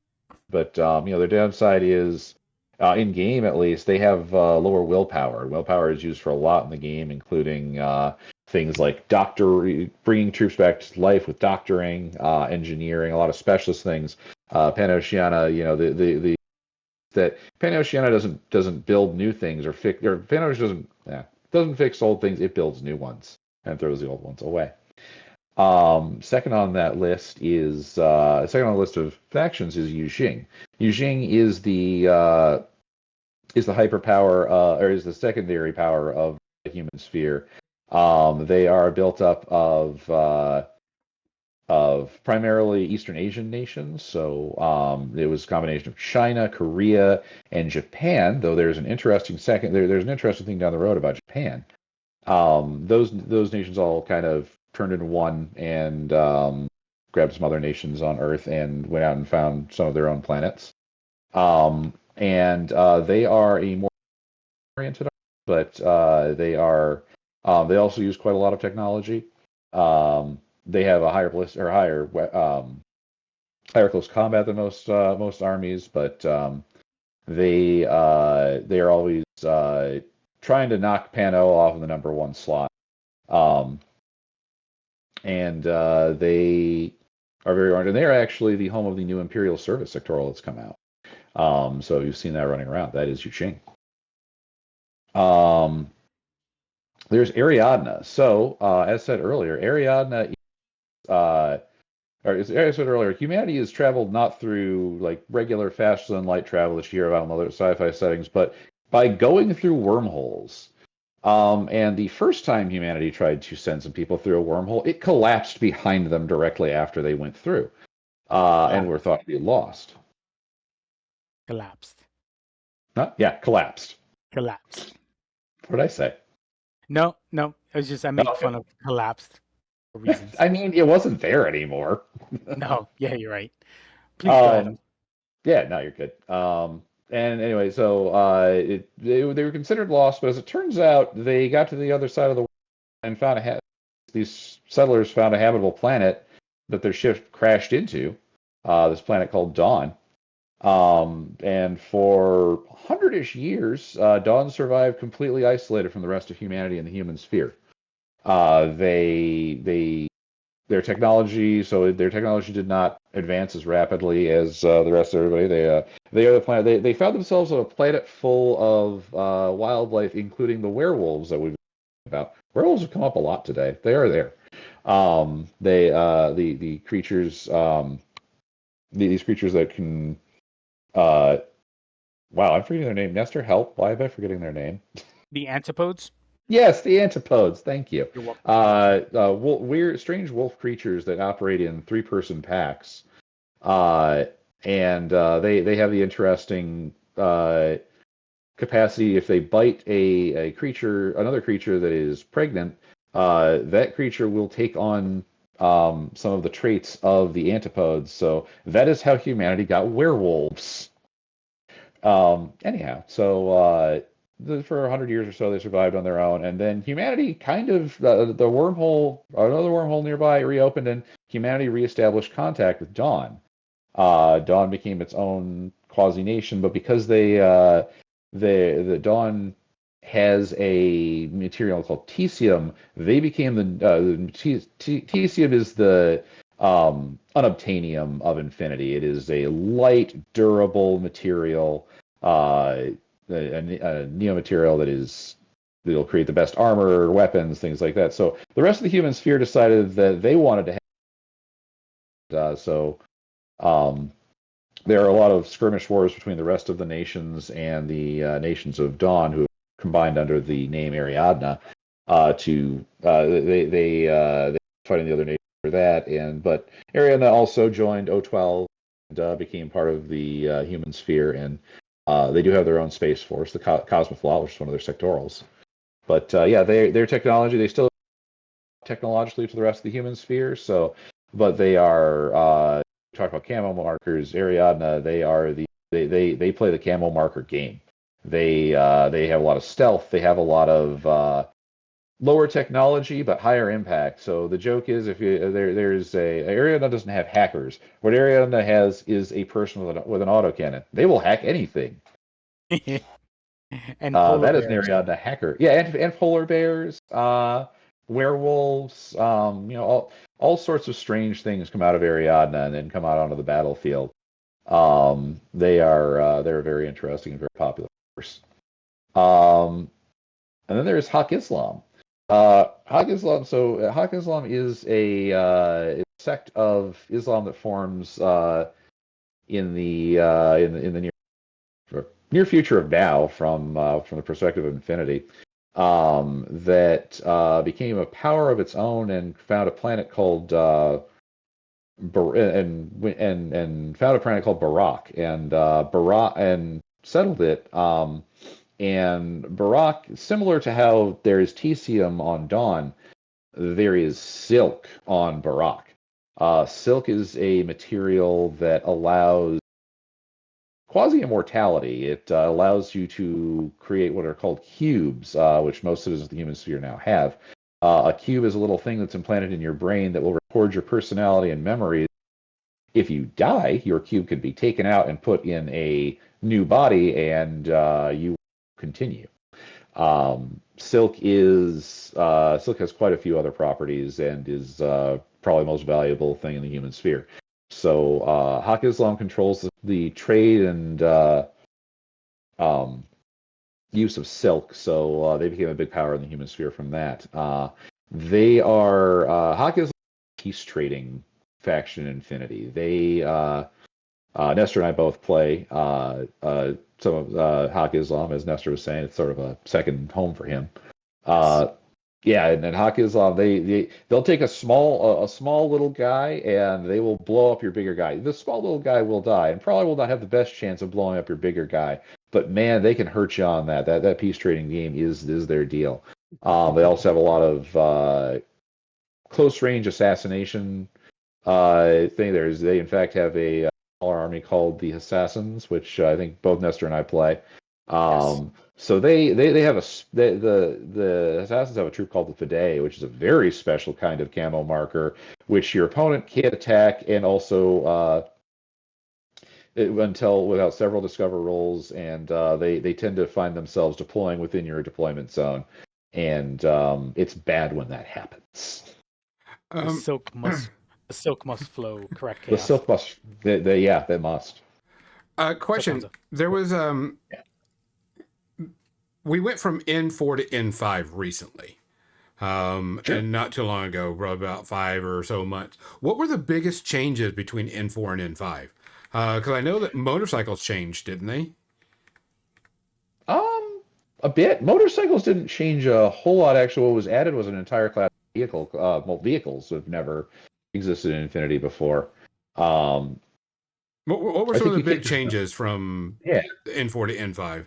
but their downside is in game at least they have lower willpower. Willpower is used for a lot in the game, including things like bringing troops back to life with doctoring, engineering, a lot of specialist things. Pan-Oceania, the that Pan-Oceania doesn't build new things or Pan-Oceania doesn't fix old things. It builds new ones and throws the old ones away. Second on that list is second on the list of factions is Yujing. Yujing is the hyperpower or is the secondary power of the human sphere. They are built up of primarily Eastern Asian nations. So it was a combination of China, Korea, and Japan. Though there's an interesting there's an interesting thing down the road about Japan. Those nations all kind of turned into one and grabbed some other nations on Earth and went out and found some of their own planets. And they are a more oriented, but they also use quite a lot of technology. They have a higher close combat than most armies, but they are always trying to knock Pano off in the number one slot. And they are very orange, and they are actually the home of the new Imperial Service sectoral that's come out. So you've seen that running around. That is Yuching. There's Ariadna. So as said earlier, Ariadna as I said earlier, humanity has traveled not through like regular faster than light travel that you hear about in other sci-fi settings, but by going through wormholes. And the first time humanity tried to send some people through a wormhole, it collapsed behind them directly after they went through, and were thought to be lost. Collapsed. Yeah, collapsed. Collapsed. What did I say? No. It was just I make fun of collapsed for reasons. I mean, it wasn't there anymore. No, yeah, you're right. Please go ahead. Yeah, no, you're good. And anyway, so they were considered lost, but as it turns out, they got to the other side of the world and found these settlers found a habitable planet that their ship crashed into. This planet called Dawn. And for 100-ish years, Dawn survived completely isolated from the rest of humanity in the human sphere. Their technology did not advance as rapidly as the rest of everybody. They are the planet. They found themselves on a planet full of wildlife, including the werewolves that we've about. Werewolves have come up a lot today. They are there. The creatures these creatures that can wow, I'm forgetting their name. Nestor, help! Why am I forgetting their name? The antipodes? Yes, the antipodes. Thank you. You're welcome. Weird, strange wolf creatures that operate in three-person packs, and they have the interesting capacity. If they bite another creature that is pregnant, that creature will take on some of the traits of the antipodes. So that is how humanity got werewolves. Anyhow, so for 100 years or so, they survived on their own, and then humanity kind of another wormhole nearby reopened, and humanity reestablished contact with Dawn. Dawn became its own quasi nation, but because the Dawn has a material called Tesium, they became Tesium is the unobtainium of infinity. It is a light, durable material. a neo material that'll create the best armor, weapons, things like that. So the rest of the human sphere decided that they wanted to have. There are a lot of skirmish wars between the rest of the nations and the nations of Dawn, who combined under the name Ariadna. They fighting the other nations for that, but Ariadna also joined O12 and became part of the human sphere, and they do have their own space force, the Cosmoflot, which is one of their sectorals. But their technology, they still technologically to the rest of the human sphere. So, but they are talk about camo markers. Ariadna, they play the camo marker game. They have a lot of stealth. They have a lot of lower technology but higher impact. So the joke is, if you there's Ariadna doesn't have hackers. What Ariadna has is a person with an autocannon. They will hack anything. And polar that is an bears. Ariadna hacker. Yeah, and polar bears, werewolves, all sorts of strange things come out of Ariadna and then come out onto the battlefield. They're very interesting and very popular, of course. And then there's Haq Islam. Haq Islam. So Haq Islam is a sect of Islam that forms in the near future of now, from the perspective of Infinity, that became a power of its own and found a planet called and found a planet called Barak, and Barak and settled it. And Barak, similar to how there is Tesium on Dawn, there is silk on Barak. Silk is a material that allows quasi-immortality. It allows you to create what are called cubes, which most citizens of the human sphere now have. A cube is a little thing that's implanted in your brain that will record your personality and memories. If you die, your cube can be taken out and put in a new body, and you continue. Silk has quite a few other properties and is probably the most valuable thing in the human sphere. So Haq Islam controls the trade and use of silk, so they became a big power in the human sphere from that. They are Haq Islam peace trading faction in Infinity. Nestor and I both play some of Haq Islam, as Nestor was saying. It's sort of a second home for him. Yeah, and Haq Islam, they'll take a small little guy and they will blow up your bigger guy. The small little guy will die and probably will not have the best chance of blowing up your bigger guy. But man, they can hurt you on that. That peace trading game is their deal. They also have a lot of close range assassination thing. They in fact have a smaller army called the Assassins, which I think both Nestor and I play. So they have the Assassins have a troop called the Fidei, which is a very special kind of camo marker, which your opponent can't attack, and also without several discover rolls, and they tend to find themselves deploying within your deployment zone, and it's bad when that happens. The silk must flow. Correct. The Chaos. silk must. They must. Question: There was we went from N4 to N5 recently, Sure. and not too long ago, probably about 5 or so months. What were the biggest changes between N4 and N5? Because I know that motorcycles changed, didn't they? A bit. Motorcycles didn't change a whole lot. Actually, what was added was an entire class of vehicles that have never existed in Infinity before. What were some of the big changes from N4 to N5?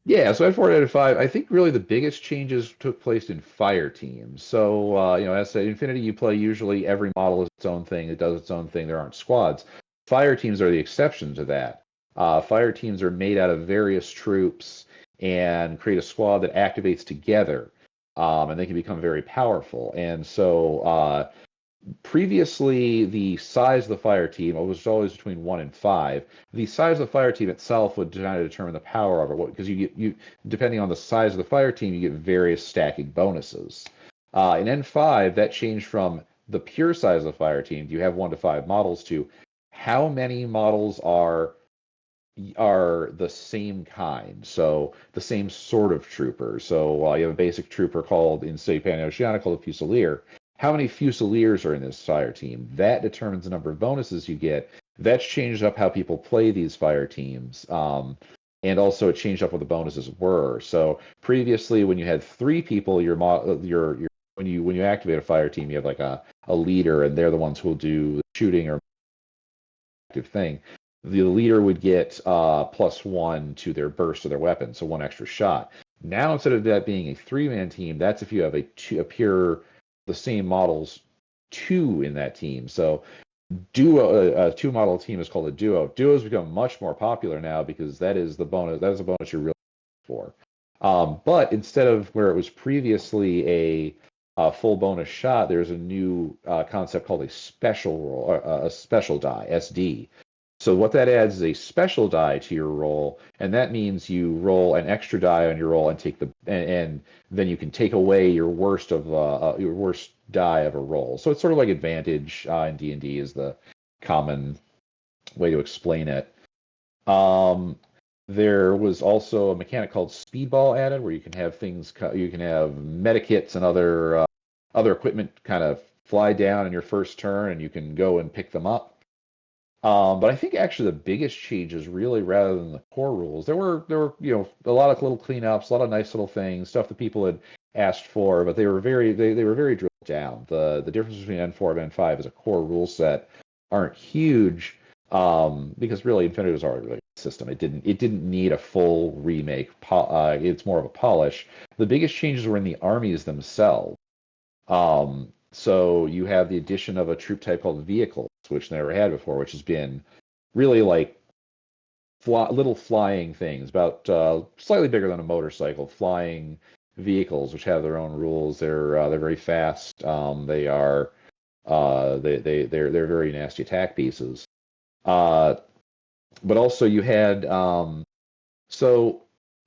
Yeah, so N4 to N5, I think really the biggest changes took place in fire teams. So, as Infinity, you play usually every model is its own thing. It does its own thing. There aren't squads. Fire teams are the exception to that. Fire teams are made out of various troops and create a squad that activates together, and they can become very powerful. And so, previously, the size of the fire team was always between 1 and 5. The size of the fire team itself would kind of determine the power of it, because you depending on the size of the fire team, you get various stacking bonuses. In N5, that changed from the pure size of the fire team, do you have 1 to 5 models, to how many models are are the same kind, so the same sort of trooper. So you have a basic trooper called in say Pan-Oceania called a Fusilier. How many Fusiliers are in this fire team? That determines the number of bonuses you get. That's changed up how people play these fire teams. And also it changed up what the bonuses were. So previously, when you had 3 people, your when you activate a fire team, you have like a leader, and they're the ones who will do the shooting or active thing. The leader would get +1 to their burst of their weapon, so 1 extra shot. Now instead of that being a 3-man team, that's if you have a pure the same models 2 in that team. So duo a 2 model team is called a duo. Duos become much more popular now because that is the bonus. That is a bonus you're really for. But instead of where it was previously a full bonus shot, there's a new concept called a special roll, a special die, SD. So what that adds is a special die to your roll, and that means you roll an extra die on your roll and take and then you can take away your worst die of a roll. So it's sort of like advantage in D&D is the common way to explain it. There was also a mechanic called Speedball added, where you can have you can have medikits and other equipment kind of fly down in your first turn, and you can go and pick them up. But I think actually the biggest changes, really, rather than the core rules, there were a lot of little cleanups, a lot of nice little things, stuff that people had asked for, but they were very drilled down. The difference between N4 and N5 as a core rule set aren't huge, because really Infinity was already a really good system. It didn't need a full remake. It's more of a polish. The biggest changes were in the armies themselves. So you have the addition of a troop type called vehicles, which they never had before, which has been really like little flying things, about slightly bigger than a motorcycle, flying vehicles, which have their own rules. They're very fast. They're very nasty attack pieces. But also you had so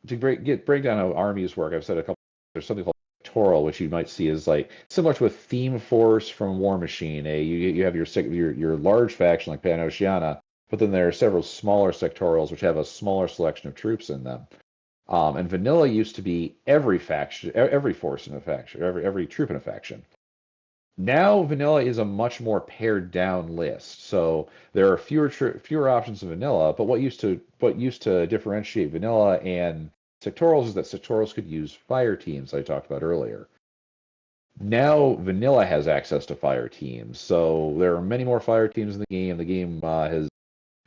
to break down how armies work. I've said a couple. There's something called sectoral, which you might see as like similar to a theme force from War Machine. You have your large faction like Pan-Oceania, but then there are several smaller sectorals which have a smaller selection of troops in them. And vanilla used to be every faction, every force in a faction, every troop in a faction. Now vanilla is a much more pared down list. So there are fewer options in vanilla. But what used to differentiate vanilla and sectorals is that sectorals could use fire teams I talked about earlier. Now vanilla has access to fire teams, so there are many more fire teams in the game. The game has,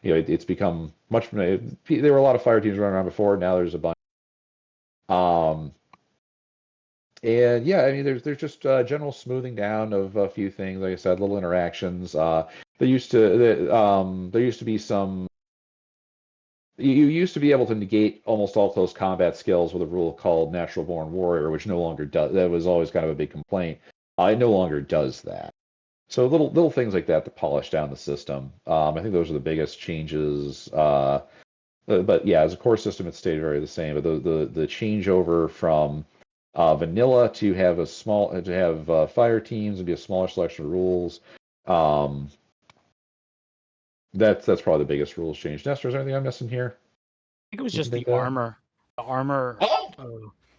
it's become much. There were a lot of fire teams running around before. Now there's a bunch. And yeah, I mean, there's just general smoothing down of a few things. Like I said, little interactions. There used to be some. You used to be able to negate almost all close combat skills with a rule called Natural Born Warrior, which no longer does. That was always kind of a big complaint. It no longer does that. So little things like that to polish down the system. I think those are the biggest changes. But yeah, as a core system, it stayed very the same. But the changeover from vanilla to have fire teams and be a smaller selection of rules. That's probably the biggest rules change. Nestor, is there anything I'm missing here? I think it was You can just the think of? armor. The armor,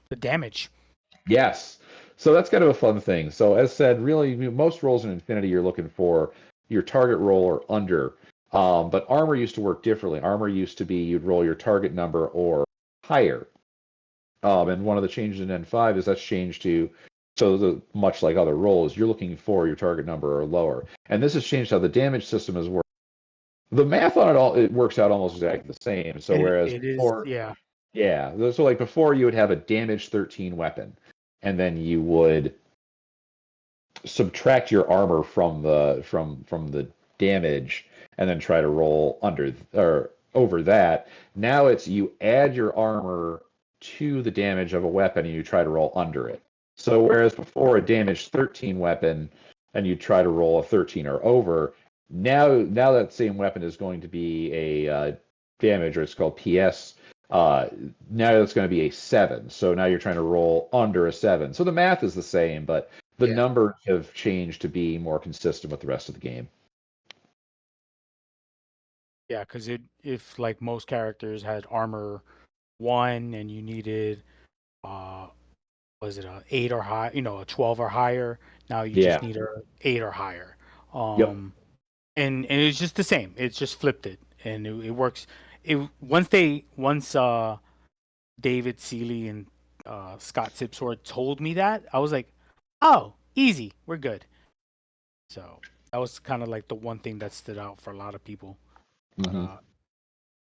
the damage. Yes. So that's kind of a fun thing. So as said, really, most rolls in Infinity, you're looking for your target roll or under. But armor used to work differently. Armor used to be you'd roll your target number or higher. And one of the changes in N5 is that's changed to, much like other rolls, you're looking for your target number or lower. And this has changed how the damage system is working. The math on it works out almost exactly the same. So whereas It is, before, yeah. yeah, so like before you would have a damage 13 weapon, and then you would subtract your armor from the damage, and then try to roll under or over that. Now it's you add your armor to the damage of a weapon and you try to roll under it. So whereas before a damage 13 weapon and you try to roll a 13 or over, now that same weapon is going to be a damage, or it's called PS. Now it's going to be a 7. So now you're trying to roll under a 7. So the math is the same, but the numbers have changed to be more consistent with the rest of the game. Yeah, because if like most characters had armor 1 and you needed uh was it a 8 or high, a 12 or higher, now you just Yeah. need a 8 or higher. Yep. And it's just the same. It's just flipped it, and it works. It once David Seeley and Scott Tipsworth told me that, I was like, oh, easy, we're good. So that was kind of like the one thing that stood out for a lot of people. But Hmm.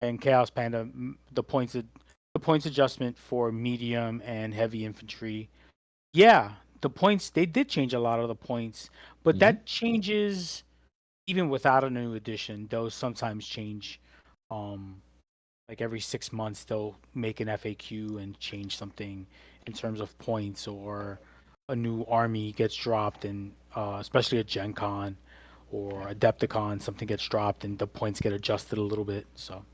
and Chaos Panda, the points adjustment for medium and heavy infantry. Yeah, the points, they did change a lot of the points, but Hmm. that changes even without a new edition. Those sometimes change. Um, like every 6 months, they'll make an FAQ and change something in terms of points, or a new army gets dropped, and especially a Gen Con or Adepticon, something gets dropped and the points get adjusted a little bit. So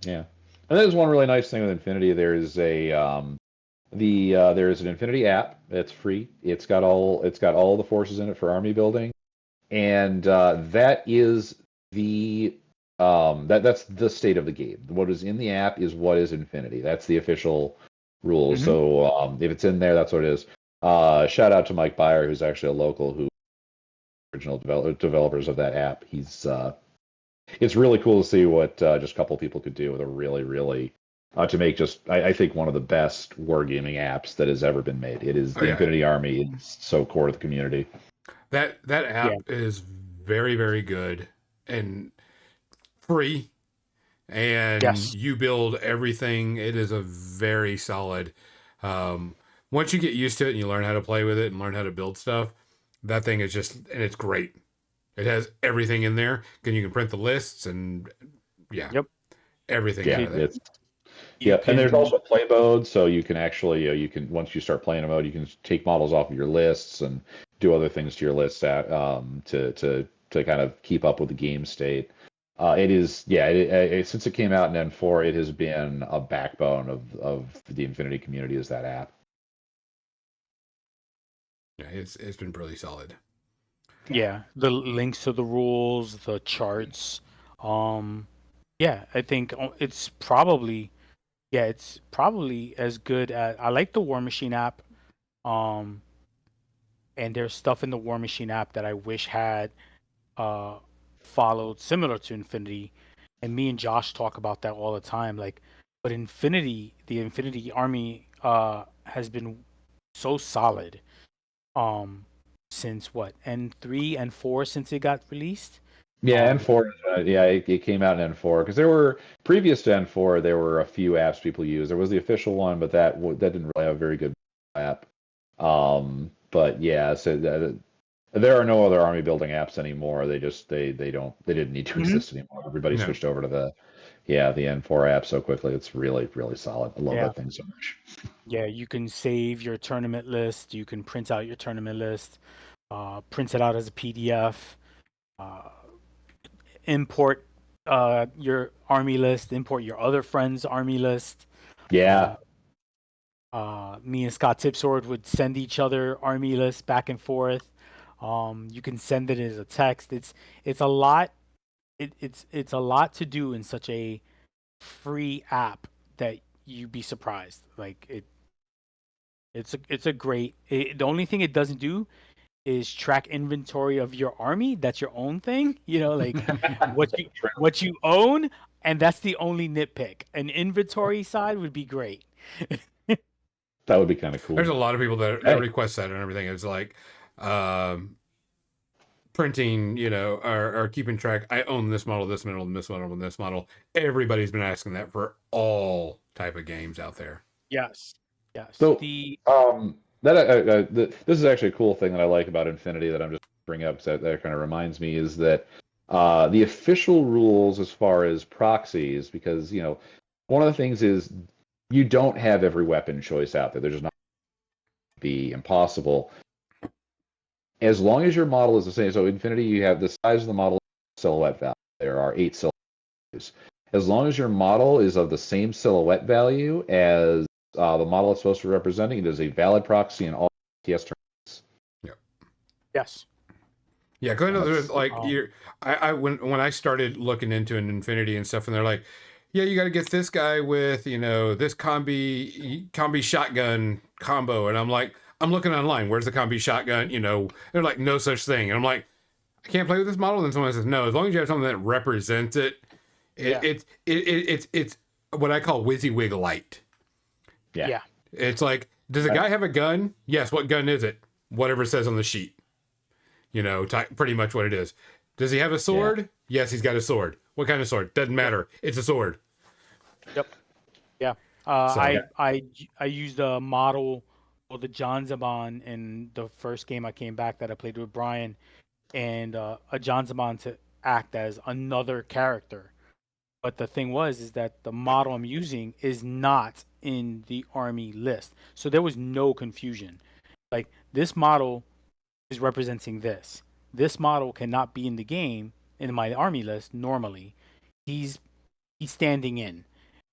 Yeah. And there's one really nice thing with Infinity. There's there is an Infinity app that's free. It's got all the forces in it for army building, and that is the that's the state of the game. What is in the app is what is Infinity. That's the official rules. hmm So if it's in there, that's what it is. Shout out to Mike Byer, who's actually a local who original developers of that app. It's really cool to see what just a couple people could do with a really to make just I think one of the best wargaming apps that has ever been made. It is Oh the yeah, Infinity Army. It's so core to the community. that yeah, app is very very good and free, and yes, you build everything. It is a very solid. Um, Once you get used to it and you learn how to play with it and learn how to build stuff, that thing is just and it's great. It has everything in there. You can print the lists and yeah, yep. everything You out Yeah, of could there. it's you yeah, and there's can also play mode, so you can actually you can once you start playing a mode, you can take models off of your lists and do other things to your lists to kind of keep up with the game state. It is yeah, since it came out in N4, it has been a backbone of the Infinity community is that app. Yeah, it's been really solid. yeah, the links to the rules, the charts. Um, yeah, I think it's probably as good as I like the War Machine app. Um, and there's stuff in the War Machine app that I wish had uh followed similar to Infinity. And me and Josh talk about that all the time. Like, but the Infinity Army has been so solid since what, N3 and 4, since it got released. Yeah, Um N4. Yeah, it came out in N4 because there were previous to N4, there were a few apps people used. There was the official one, but that didn't really have a very good app. But yeah, so there are no other army building apps anymore. They didn't need to mhm, exist anymore. Everybody No, switched over to the N4 app so quickly. It's really solid. I love yeah. that thing so much. Yeah, you can save your tournament list, you can print out your tournament list, print it out as a PDF, uh, import your army list, import your other friends' army list. Yeah, Um, Me and Scott Tipsword would send each other army lists back and forth. You can send it as a text. It's a lot. It's a lot to do in such a free app that you'd be surprised. Like it's a great. The only thing it doesn't do is track inventory of your army. That's your own thing. Like what you own, and that's the only nitpick. An inventory side would be great. that would be kind of there's cool. a lot of people that Hey, request that and everything. It's like um, printing, or keeping track. I own this model, this model, and this model, and this model. Everybody's been asking that for all type of games out there. Yes. Yes. so The this is actually a cool thing that I like about Infinity that I'm just bringing up because that kind of reminds me is that the official rules as far as proxies, because one of the things is you don't have every weapon choice out there. There's just not be impossible as long as your model is the same. So Infinity, you have the size of the model silhouette value. There are 8 silhouettes. As long as your model is of the same silhouette value as the model it's supposed to be representing, it is a valid proxy in all TS terms. Yeah. yes. Yeah, go into That's, like you're. I when I started looking into an Infinity and stuff, and they're like, yeah, you got to get this guy with this combi shotgun combo, and I'm like, I'm looking online. Where's the combi shotgun? They're like, no such thing, and I'm like, I can't play with this model. Then someone says, no, as long as you have something that represents it, Yeah. it's what I call WYSIWYG light. yeah. Yeah. It's like, does a guy have a gun? Yes. What gun is it? Whatever it says on the sheet. Pretty much what it is. Does he have a sword? Yeah. Yes, he's got a sword. What kind of sword? Doesn't matter. It's a sword. Yep. Yeah. So I used a model or the John Zaban in the first game I came back that I played with Brian, and a John Zaban to act as another character. But the thing is that the model I'm using is not in the army list, so there was no confusion. Like, this model is representing this. This model cannot be in the game in my army list normally. He's he's standing in.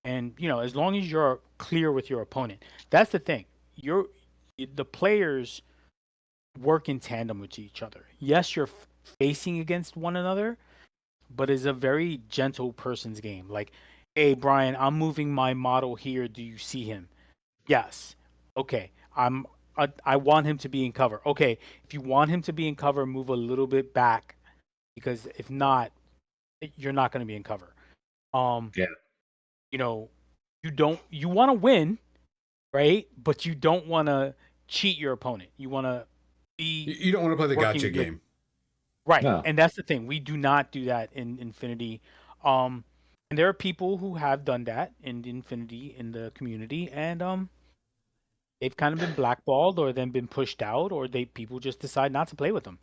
And as long as you're clear with your opponent, that's the thing. The players work in tandem with each other. Yes, you're facing against one another, but it's a very gentle person's game. Like, hey Brian, I'm moving my model here. Do you see him? Yes. Okay. I want him to be in cover. Okay. If you want him to be in cover, move a little bit back, because if not, you're not going to be in cover. Yeah. You know, you want to win, right? But you don't want to cheat your opponent. You want to be you don't want to play the working gotcha with, game. right. No. And that's the thing. We do not do that in Infinity. And there are people who have done that in Infinity in the community, and they've kind of been blackballed or then been pushed out, or people just decide not to play with them.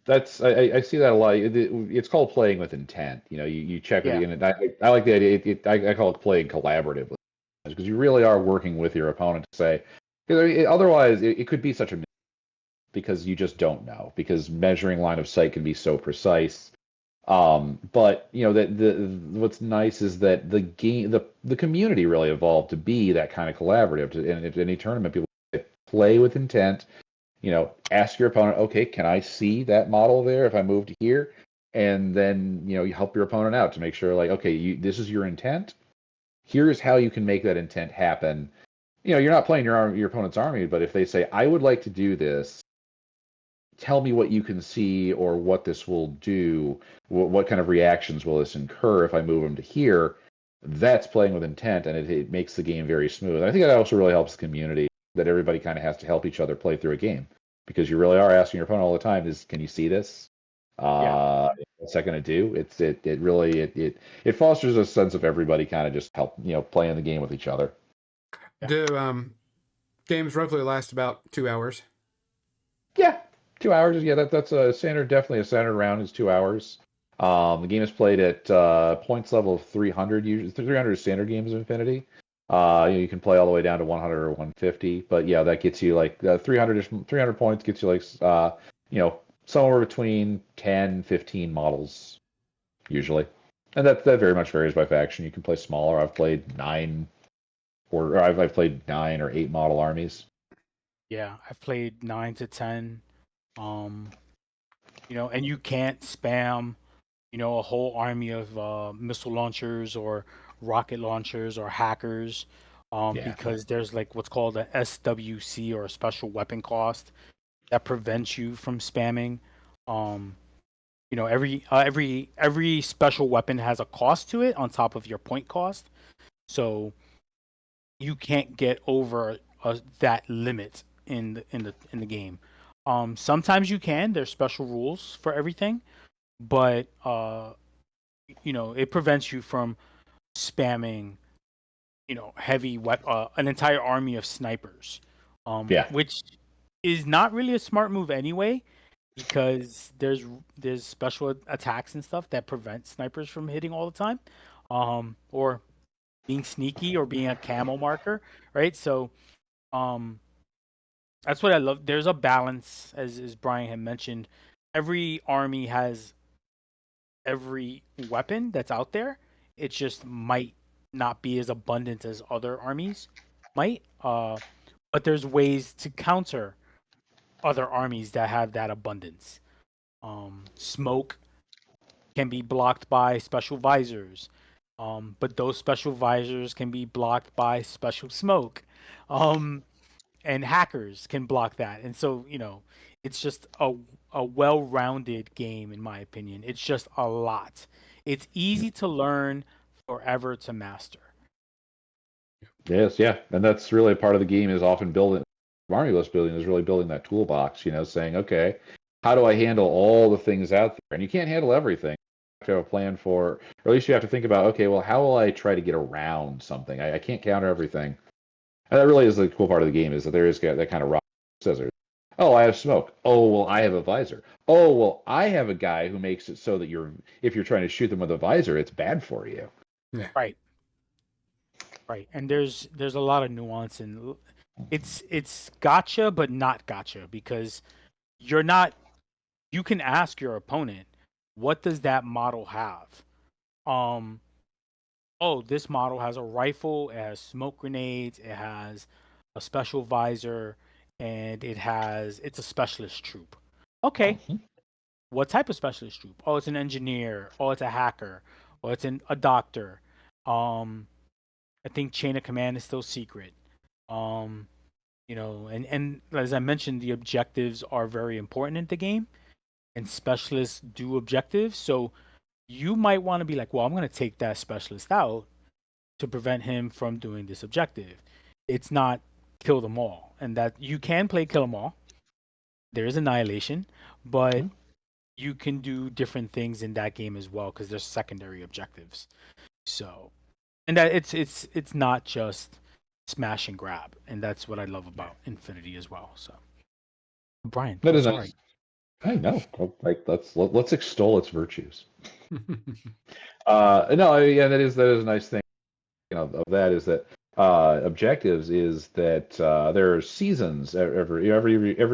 That's I see that a lot. It's called playing with intent. You check with Yeah. the and I like the idea. I call it playing collaboratively, because you really are working with your opponent to say. Otherwise, it could be such a, because you just don't know, because measuring line of sight can be so precise. But that what's nice is that the community really evolved to be that kind of collaborative. And at any tournament, people play with intent. Ask your opponent, okay, can I see that model there if I move to here? And then, you help your opponent out to make sure, like, okay, this is your intent. Here's how you can make that intent happen. You're not playing your opponent's army, but if they say, I would like to do this, tell me what you can see or what this will do. What kind of reactions will this incur if I move them to here? That's playing with intent, and it makes the game very smooth. And I think that also really helps the community, that everybody kind of has to help each other play through a game, because you really are asking your opponent all the time, can you see this? Yeah. What's that going to do? It really it fosters a sense of everybody kind of just playing the game with each other. Yeah. Do games roughly last about 2 hours? Yeah, 2 hours. Yeah, that's a standard. Definitely a standard round is 2 hours. The game is played at points level of 300. Usually, 300 is standard games of Infinity. You can play all the way down to 100 or 150. But yeah, that gets you like 300 points gets you like somewhere between 10, 15 models usually, and that very much varies by faction. You can play smaller. I've played 9, or I've played 9 or 8 model armies. Yeah. I've played 9 to 10. Um, and you can't spam, a whole army of missile launchers or rocket launchers or hackers, Yeah. because there's like what's called a SWC, or a special weapon cost, that prevents you from spamming. Um, every special weapon has a cost to it on top of your point cost, so you can't get over that limit in the game. Sometimes you can. There's special rules for everything, but it prevents you from spamming, an entire army of snipers, Yeah. which is not really a smart move anyway, because there's special attacks and stuff that prevent snipers from hitting all the time, or being sneaky or being a camo marker, right? So, um, that's what I love. There's a balance, as Brian had mentioned. Every army has every weapon that's out there. It just might not be as abundant as other armies might. But there's ways to counter other armies that have that abundance. Smoke can be blocked by special visors, but those special visors can be blocked by special smoke. Um, and hackers can block that. And so, it's just a well-rounded game in my opinion. It's just a lot. It's easy to learn, forever to master. Yes, yeah, and that's really part of the game is often building. Army list building is really building that toolbox. Saying, okay, how do I handle all the things out there? And you can't handle everything. You have to have a plan for, or at least you have to think about, okay, well, how will I try to get around something? I can't counter everything. And that really is the cool part of the game is that there is that kind of rock scissors. Oh, I have smoke. Oh, well, I have a visor. Oh, well, I have a guy who makes it so that if you're trying to shoot them with a visor, it's bad for you. Yeah. Right. Right. And there's a lot of nuance, and it's gotcha but not gotcha, because you're not you can ask your opponent, what does that model have? Um oh, this model has a rifle, it has smoke grenades, it has a special visor, and it's a specialist troop. Okay, Mhm. what type of specialist troop? Oh, it's an engineer. Oh, it's a hacker. Oh, it's a doctor. Um, I think chain of command is still secret. Um, and as I mentioned, the objectives are very important in the game, and specialists do objectives. So you might want to be like, well, I'm going to take that specialist out to prevent him from doing this objective. It's not kill them all, and that you can play kill them all. There is annihilation, but Mhm. you can do different things in that game as well because there's secondary objectives. So, and that it's not just smash and grab, and that's what I love about Infinity as well. So, Brian, That I'm is sorry. nice. I know. Well, like let's extol its virtues. No, yeah, that is a nice thing. Of that is that objectives is that there are seasons every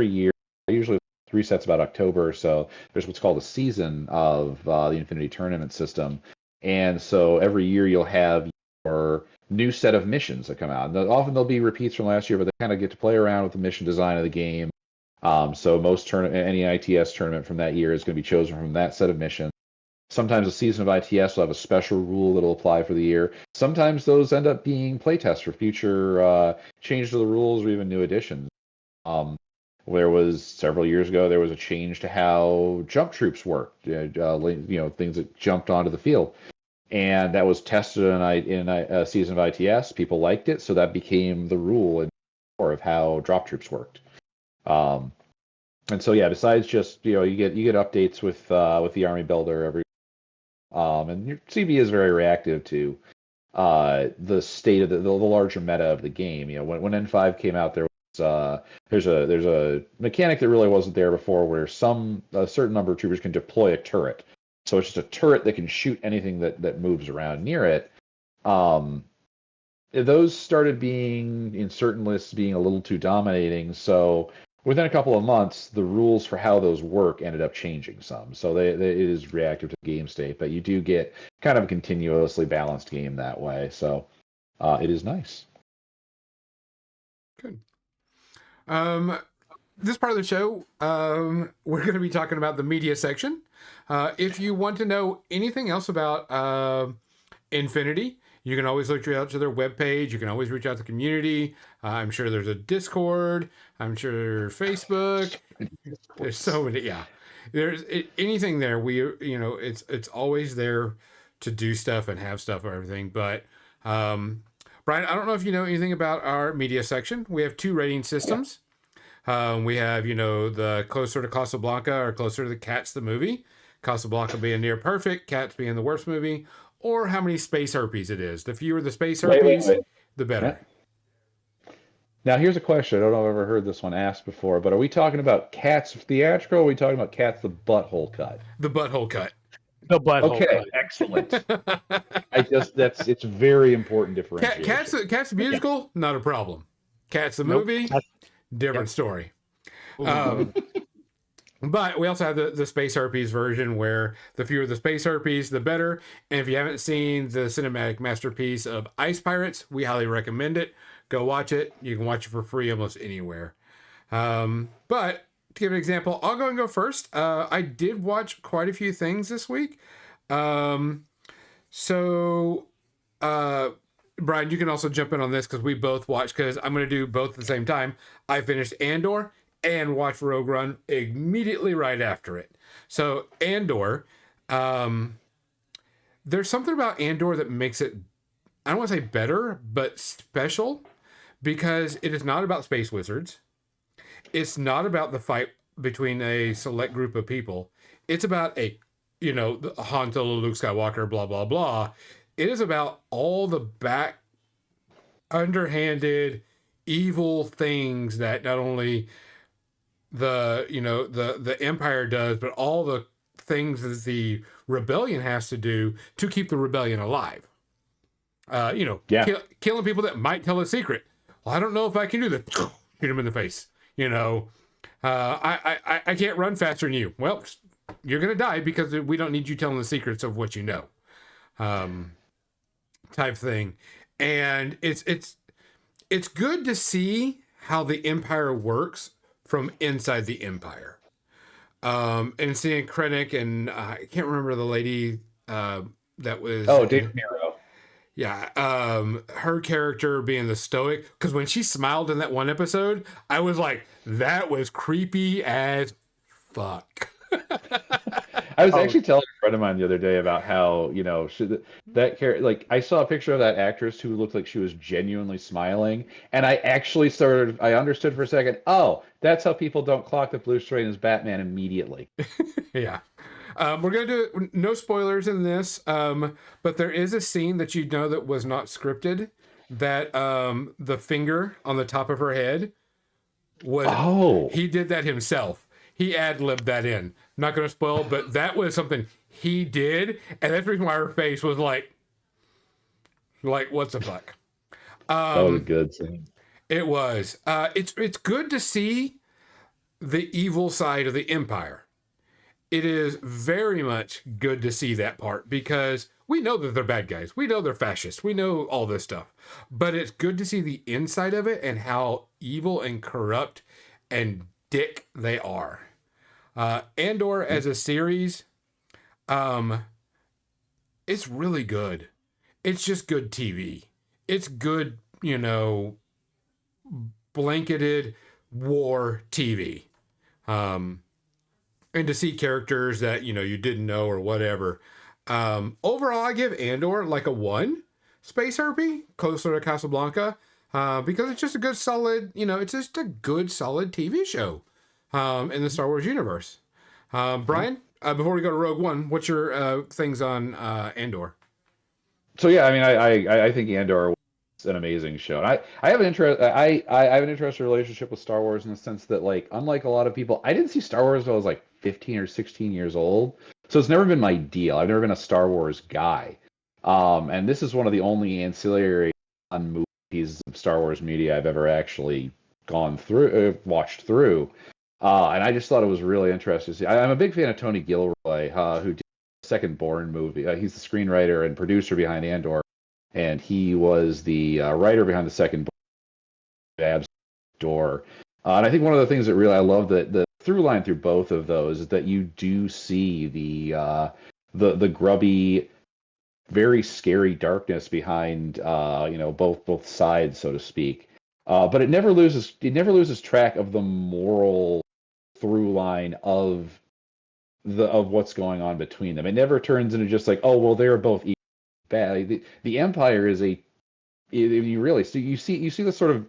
year. Usually three sets about October or so. There's what's called a season of the Infinity Tournament system, and so every year you'll have your new set of missions that come out. And often there'll be repeats from last year, but they kind of get to play around with the mission design of the game. So any ITS tournament from that year is going to be chosen from that set of missions. Sometimes a season of ITS will have a special rule that'll apply for the year. Sometimes those end up being playtests for future change to the rules or even new additions. Um, there was several years ago there was a change to how jump troops worked. Things that jumped onto the field, and that was tested in a season of ITS. People liked it, so that became the rule and of how drop troops worked. Um, and so yeah, besides just you get updates with the army builder every and your CB is very reactive to the state of the larger meta of the game. When N5 came out, there's a mechanic that really wasn't there before, where a certain number of troopers can deploy a turret. So it's just a turret that can shoot anything that moves around near it. Um, those started being in certain lists being a little too dominating. So within a couple of months, the rules for how those work ended up changing some. So it is reactive to the game state, but you do get kind of a continuously balanced game that way. So it is nice. Good. This part of the show, we're going to be talking about the media section. If you want to know anything else about Infinity, you can always reach out to their webpage. You can always reach out to the community. I'm sure there's a Discord. I'm sure Facebook. There's so many. Yeah, anything there. It's always there to do stuff and have stuff or everything. But Brian, I don't know if you know anything about our media section. We have two rating systems. We have, the closer to Casablanca or closer to the Cats the movie. Casablanca being near perfect, Cats being the worst movie, or how many space herpes it is. The fewer the space herpes, Wait. the better. Yeah. Now here's a question. I don't know if I've ever heard this one asked before, but are we talking about Cats theatrical, or are we talking about Cats the butthole cut? The butthole cut. The butthole Okay, cut. excellent. It's very important differentiation. Cats musical, not a problem. Cats the Nope. movie, different Yep. story. Ooh. But we also have the space herpes version, where the fewer the space herpes, the better. And if you haven't seen the cinematic masterpiece of Ice Pirates, we highly recommend it. Go watch it. You can watch it for free almost anywhere. But to give an example, I'll go first. I did watch quite a few things this week. So, Brian, you can also jump in on this because we both watched, because I'm going to do both at the same time. I finished Andor and watched Rogue One immediately right after it. So, Andor, there's something about Andor that makes it, I don't want to say better, but special, because it is not about space wizards. It's not about the fight between a select group of people. It's about Han Solo, Luke Skywalker, blah, blah, blah. It is about all the back, underhanded, evil things that not only the Empire does, but all the things that the rebellion has to do to keep the rebellion alive. Killing people that might tell a secret. Well, I don't know if I can do that. Shoot him in the face. I can't run faster than you. Well, you're gonna die because we don't need you telling the secrets of what you know. Type thing. And it's good to see how the Empire works from inside the Empire. And seeing Krennic and I can't remember the lady that was David Nero. Yeah, her character being the stoic, because when she smiled in that one episode, I was like, that was creepy as fuck. I was actually telling a friend of mine the other day about how, that character, like, I saw a picture of that actress who looked like she was genuinely smiling, and I actually I understood for a second, oh, that's how people don't clock the blue train as Batman immediately. Yeah. We're going to do no spoilers in this, but there is a scene that that was not scripted, that the finger on the top of her head he did that himself. He ad-libbed that in. Not going to spoil, but that was something he did, and that's the reason why her face was like what the fuck? That was a good scene. It was. It's good to see the evil side of the Empire. It is very much good to see that part, because we know that they're bad guys. We know they're fascists. We know all this stuff. But it's good to see the inside of it and how evil and corrupt and dick they are. Andor as a series, it's really good. It's just good TV. It's good, blanketed war TV. And to see characters that, you didn't know or whatever. Overall, I give Andor like a 1 space herpy, closer to Casablanca, because it's just a good, solid, it's just a good, solid TV show in the Star Wars universe. Brian, before we go to Rogue One, what's your things on Andor? So, yeah, I mean, I think Andor was an amazing show. And I have an interesting relationship with Star Wars in the sense that, like, unlike a lot of people, I didn't see Star Wars until I was like 15 or 16 years old. So it's never been my deal. I've never been a Star Wars guy. And this is one of the only ancillary movie pieces of Star Wars media I've ever actually watched through. And I just thought it was really interesting to see. I'm a big fan of Tony Gilroy, who did the Second Bourne movie. He's the screenwriter and producer behind Andor. And he was the writer behind the Second Door. And I think one of the things that really I love, that the through line through both of those, is that you do see the grubby, very scary darkness behind both sides, so to speak. But it never loses track of the moral through line of what's going on between them. It never turns into just like, oh well, they're both bad. The Empire is you really you see the sort of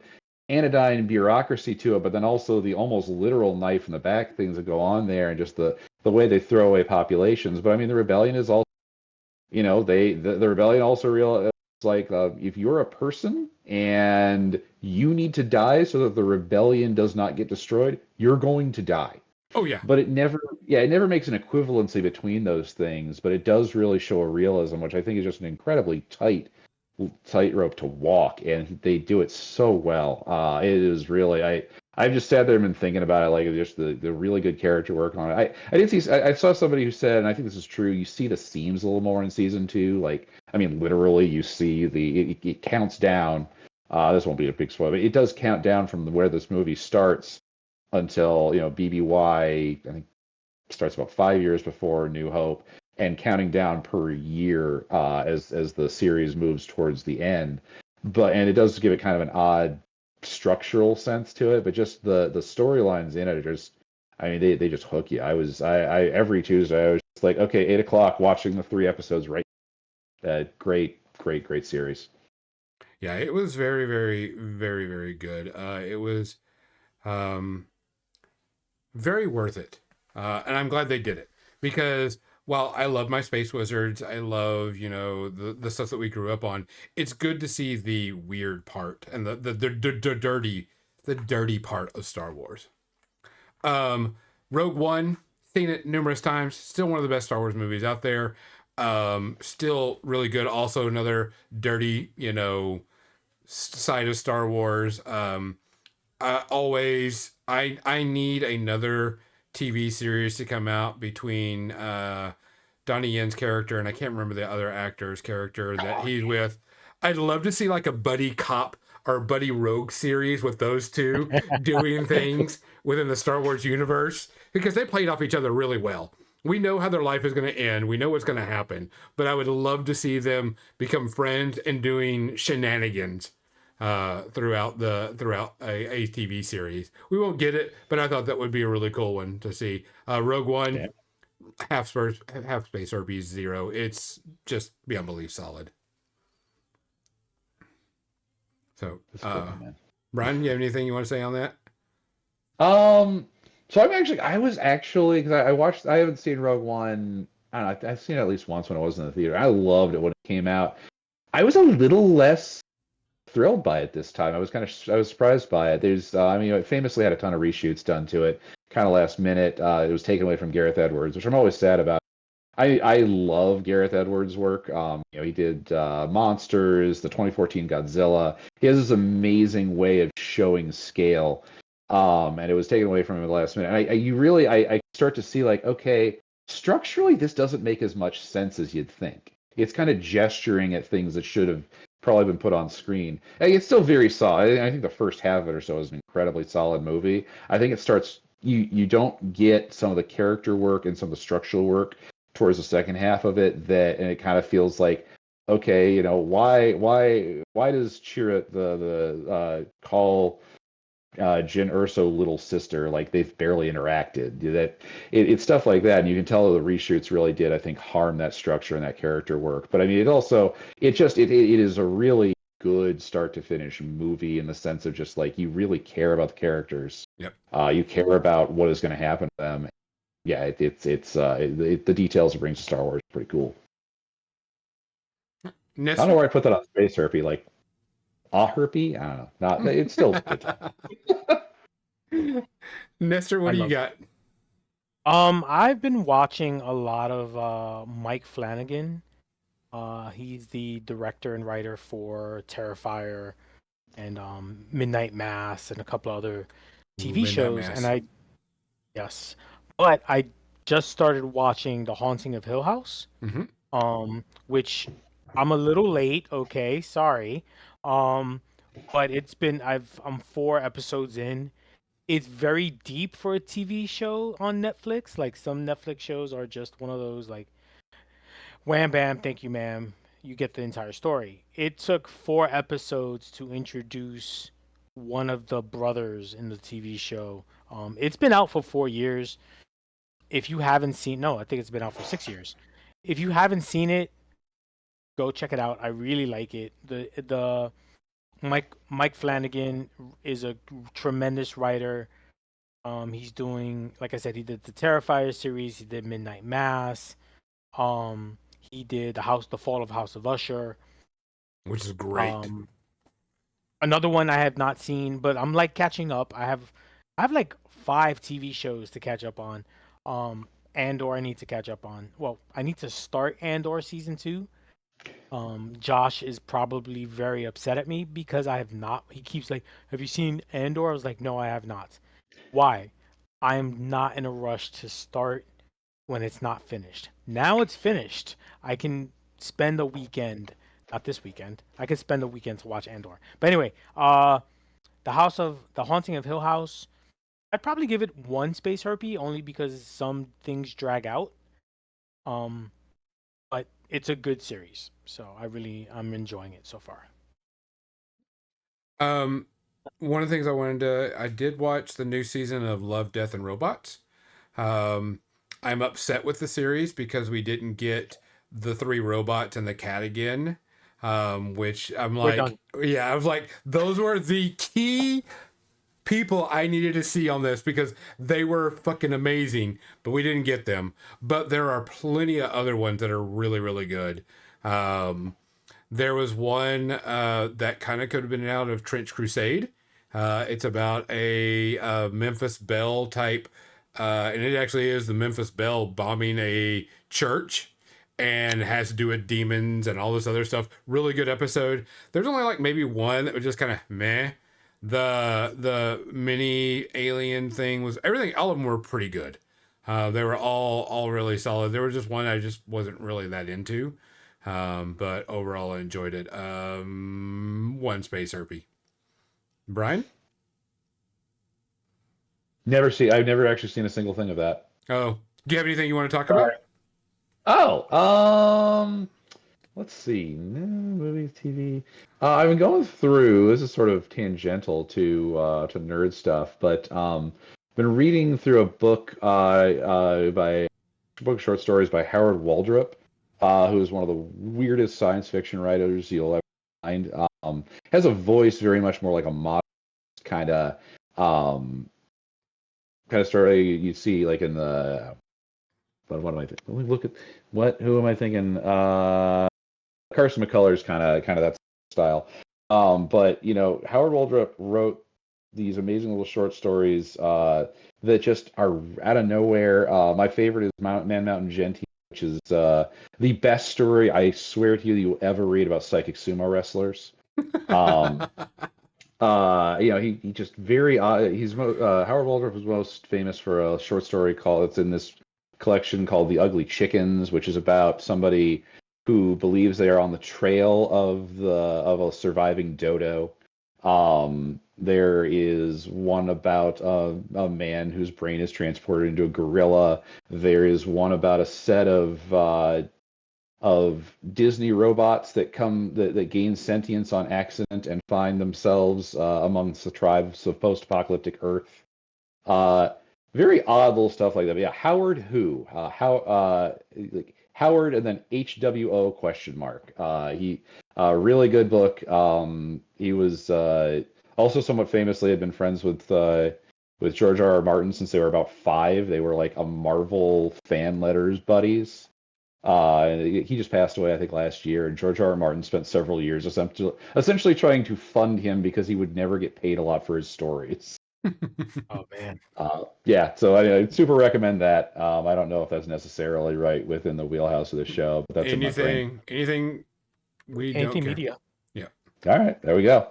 anodyne bureaucracy to it, but then also the almost literal knife in the back things that go on there, and just the way they throw away populations. But I mean, the rebellion is also, the rebellion also real. It's like, if you're a person and you need to die so that the rebellion does not get destroyed, you're going to die. Oh yeah. But it never makes an equivalency between those things, but it does really show a realism, which I think is just an incredibly tightrope to walk, and they do it so well. It is really, I've just sat there and been thinking about it, like, just the really good character work on it. I saw somebody who said, and I think this is true, you see the seams a little more in season 2. Like, I mean, literally, you see it counts down. This won't be a big spoiler, but it does count down from where this movie starts. until BBY. I think starts about 5 years before New Hope, and counting down per year as the series moves towards the end. And it does give it kind of an odd structural sense to it, but just the storylines in it are just, I mean, they just hook you. I every Tuesday I was just like, okay, 8 o'clock, watching the 3 episodes right. Great series. Yeah, it was very, very, very, very good. It was um, very worth it. And I'm glad they did it because while I love my Space Wizards, I love, the stuff that we grew up on. It's good to see the weird part and the dirty part of Star Wars. Rogue One, seen it numerous times. Still one of the best Star Wars movies out there. Still really good. Also another dirty, side of Star Wars. I need another TV series to come out between Donnie Yen's character and I can't remember the other actor's character that he's with. I'd love to see like a buddy cop or buddy rogue series with those two doing things within the Star Wars universe because they played off each other really well. We know how their life is going to end. We know what's going to happen, but I would love to see them become friends and doing shenanigans throughout a TV series. We won't get it, but I thought that would be a really cool one to see. Rogue One, Yeah. half space RP 0. It's just beyond belief solid. So, Brian, you have anything you want to say on that? So I was actually, because I haven't seen Rogue One. I don't know, I've seen it at least once when I was in the theater. I loved it when it came out. I was a little less thrilled by it this time. I was surprised by it. It famously had a ton of reshoots done to it, kind of last minute. It was taken away from Gareth Edwards, which I'm always sad about. I love Gareth Edwards' work. He did Monsters, the 2014 Godzilla. He has this amazing way of showing scale, and it was taken away from him at the last minute. And I start to see like, okay, structurally this doesn't make as much sense as you'd think. It's kind of gesturing at things that should have probably been put on screen. It's still very solid. I think the first half of it or so is an incredibly solid movie. I think it starts. You don't get some of the character work and some of the structural work towards the second half of it, and it kind of feels like, okay, why does Chirrut the call Jyn Erso little sister, like they've barely interacted? It's stuff like that, and you can tell the reshoots really did, I think, harm that structure and that character work. But I mean, it is a really good start to finish movie in the sense of just like you really care about the characters. Yep. You care about what is going to happen to them. Yeah, the details it brings to Star Wars is pretty cool. I don't know where I put that on Space Herpy, like herpy? I don't know. Not, it's still good. Nestor, what do you got? I've been watching a lot of Mike Flanagan. He's the director and writer for Terrifier and Midnight Mass and a couple other TV shows. And yes, but I just started watching The Haunting of Hill House, which I'm a little late. Okay, sorry. But I'm 4 episodes in. It's very deep for a TV show on Netflix. Like some Netflix shows are just one of those like, wham bam, thank you, ma'am. You get the entire story. It took 4 episodes to introduce one of the brothers in the TV show. It's been out for 4 years. If you haven't seen, no, I think it's been out for 6 years. If you haven't seen it, go check it out. I really like it. The Mike Flanagan is a tremendous writer. He's doing, like I said, he did the Terrifier series. He did Midnight Mass. He did the Fall of House of Usher, which is great. Another one I have not seen, but I'm like catching up. I have like 5 TV shows to catch up on. Andor I need to catch up on. Well, I need to start Andor season 2. Josh is probably very upset at me because I have not. He keeps like, "Have you seen Andor?" I was like, "No, I have not." Why? I am not in a rush to start when it's not finished. Now it's finished. I can spend a weekend, not this weekend. I can spend a weekend to watch Andor. But anyway, The Haunting of Hill House. I'd probably give it one Space Harpy only because some things drag out. Um, but it's a good series, so I'm enjoying it so far. One of the things I did watch the new season of Love, Death, and Robots. Um, I'm upset with the series because we didn't get the three robots and the cat again. Which I'm We're done. like, yeah, I was like, those were the key people I needed to see on this because they were fucking amazing, but we didn't get them. But there are plenty of other ones that are really, really good. There was one that kind of could have been out of Trench Crusade. It's about a Memphis Belle type, and it actually is the Memphis Belle bombing a church and has to do with demons and all this other stuff. Really good episode. There's only like maybe one that was just kind of meh. The mini alien thing was everything. All of them were pretty good. They were all really solid. There was just one I just wasn't really that into. But overall, I enjoyed it. One Space Herpy. Brian? I've never actually seen a single thing of that. Oh, do you have anything you want to talk about? Let's see. No, movies, TV. I've been going through. This is sort of tangential to nerd stuff, but been reading through a book by book of short stories by Howard Waldrop, who is one of the weirdest science fiction writers you'll ever find. Has a voice very much more like a modern kind of um, kind of story you see like in the. What am I thinking? Let me look at who am I thinking? Carson McCullers kind of that style. But Howard Waldrop wrote these amazing little short stories that just are out of nowhere. My favorite is Man Mountain Gentile, which is the best story I swear to you that you'll ever read about psychic sumo wrestlers. Um, he just very Howard Waldrop was most famous for a short story called it's in this collection called The Ugly Chickens, which is about somebody who believes they are on the trail of a surviving dodo. There is one about a man whose brain is transported into a gorilla. There is one about a set of Disney robots that gain sentience on accident and find themselves amongst the tribes of post-apocalyptic Earth. Uh, Very odd little stuff like that. But yeah, Howard who? Like Howard and then HWO question mark. He really good book. He was also somewhat famously had been friends with George R. R. Martin since they were about 5. They were like a Marvel fan letters buddies. He just passed away, I think, last year, and George R. R. Martin spent several years essentially trying to fund him because he would never get paid a lot for his stories. Oh man. Yeah, so I super recommend that. I don't know if that's necessarily right within the wheelhouse of the show, but that's in my brain. Anything we don't Anything care. media. Yeah. All right, there we go.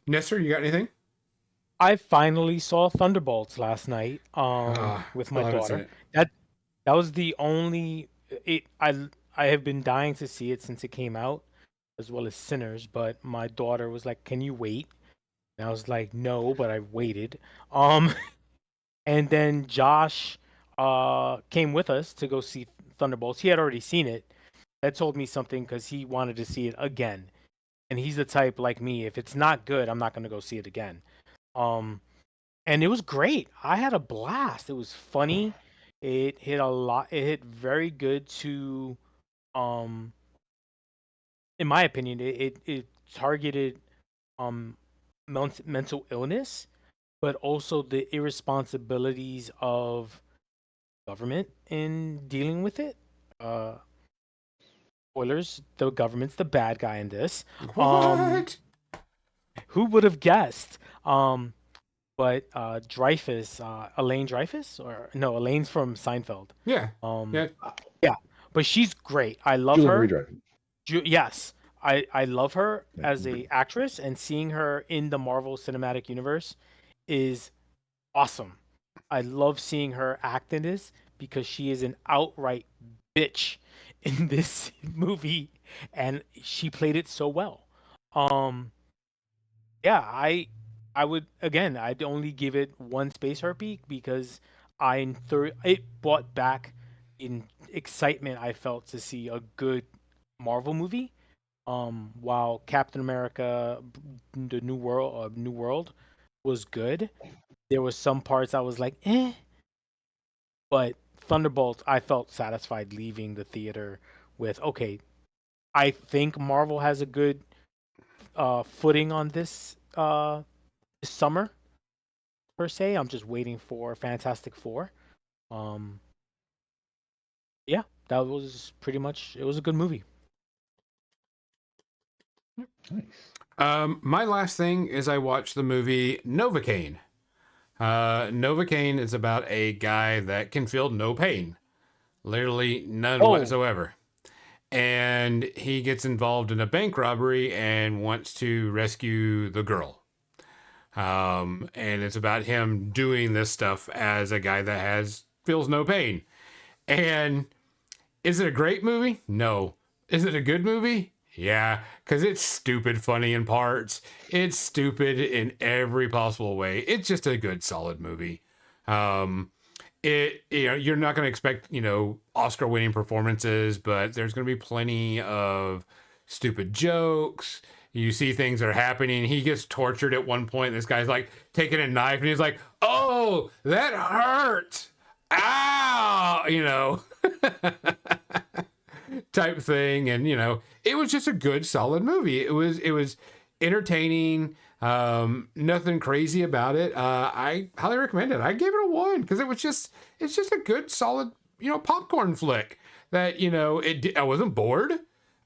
Nestor, you got anything? I finally saw Thunderbolts last night with my still haven't seen daughter. it. That was the only I have been dying to see it since it came out, as well as Sinners, but my daughter was like, "Can you wait?" And I was like, "No," but I waited. Um and then Josh came with us to go see Thunderbolts. He had already seen it. That told me something because he wanted to see it again. And he's the type like me, if it's not good, I'm not going to go see it again. Um and it was great. I had a blast. It was funny. It hit a lot. It hit very good to, um, in my opinion, it targeted um mental illness, but also the irresponsibilities of government in dealing with it. Uh, Spoilers: the government's the bad guy in this. What? Who would have guessed? But Dreyfus, Elaine Dreyfus, or no, Elaine's from Seinfeld. Yeah. Um, Yeah. yeah, but she's great. I love Julie her. Marie Dreyfus. Yes, I love her as a actress, and seeing her in the Marvel Cinematic Universe is awesome. I love seeing her act in this because she is an outright bitch in this movie, and she played it so well. Um, yeah, I'd only give it one space harpy because it brought back in excitement I felt to see a good Marvel movie. While Captain America, the New World was good, there was some parts I was like, eh. But Thunderbolts, I felt satisfied leaving the theater with, okay, I think Marvel has a good footing on this summer per se. I'm just waiting for Fantastic Four. Um, yeah, that was pretty much. It was a good movie. Nice. My last thing is I watched the movie Novocaine. Novocaine is about a guy that can feel no pain, literally none Oh, whatsoever. And he gets involved in a bank robbery and wants to rescue the girl. And it's about him doing this stuff as a guy that feels no pain. And is it a great movie? No. Is it a good movie? Yeah, because it's stupid funny in parts. It's stupid in every possible way. It's just a good, solid movie. Um, you're not going to expect Oscar winning performances, but there's going to be plenty of stupid jokes. You see things that are happening. He gets tortured at one point. This guy's like taking a knife and he's like, "Oh, that hurt. Ow," type thing. And it was just a good, solid movie. It was entertaining. Nothing crazy about it. I highly recommend it. I gave it a 1 because it's just a good, solid, popcorn flick that, I wasn't bored.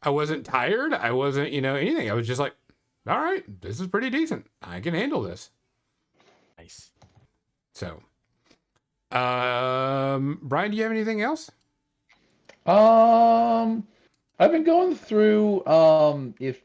I wasn't tired. I wasn't, anything. I was just like, all right, this is pretty decent. I can handle this. nice. So, Brian, do you have anything else? I've been going through if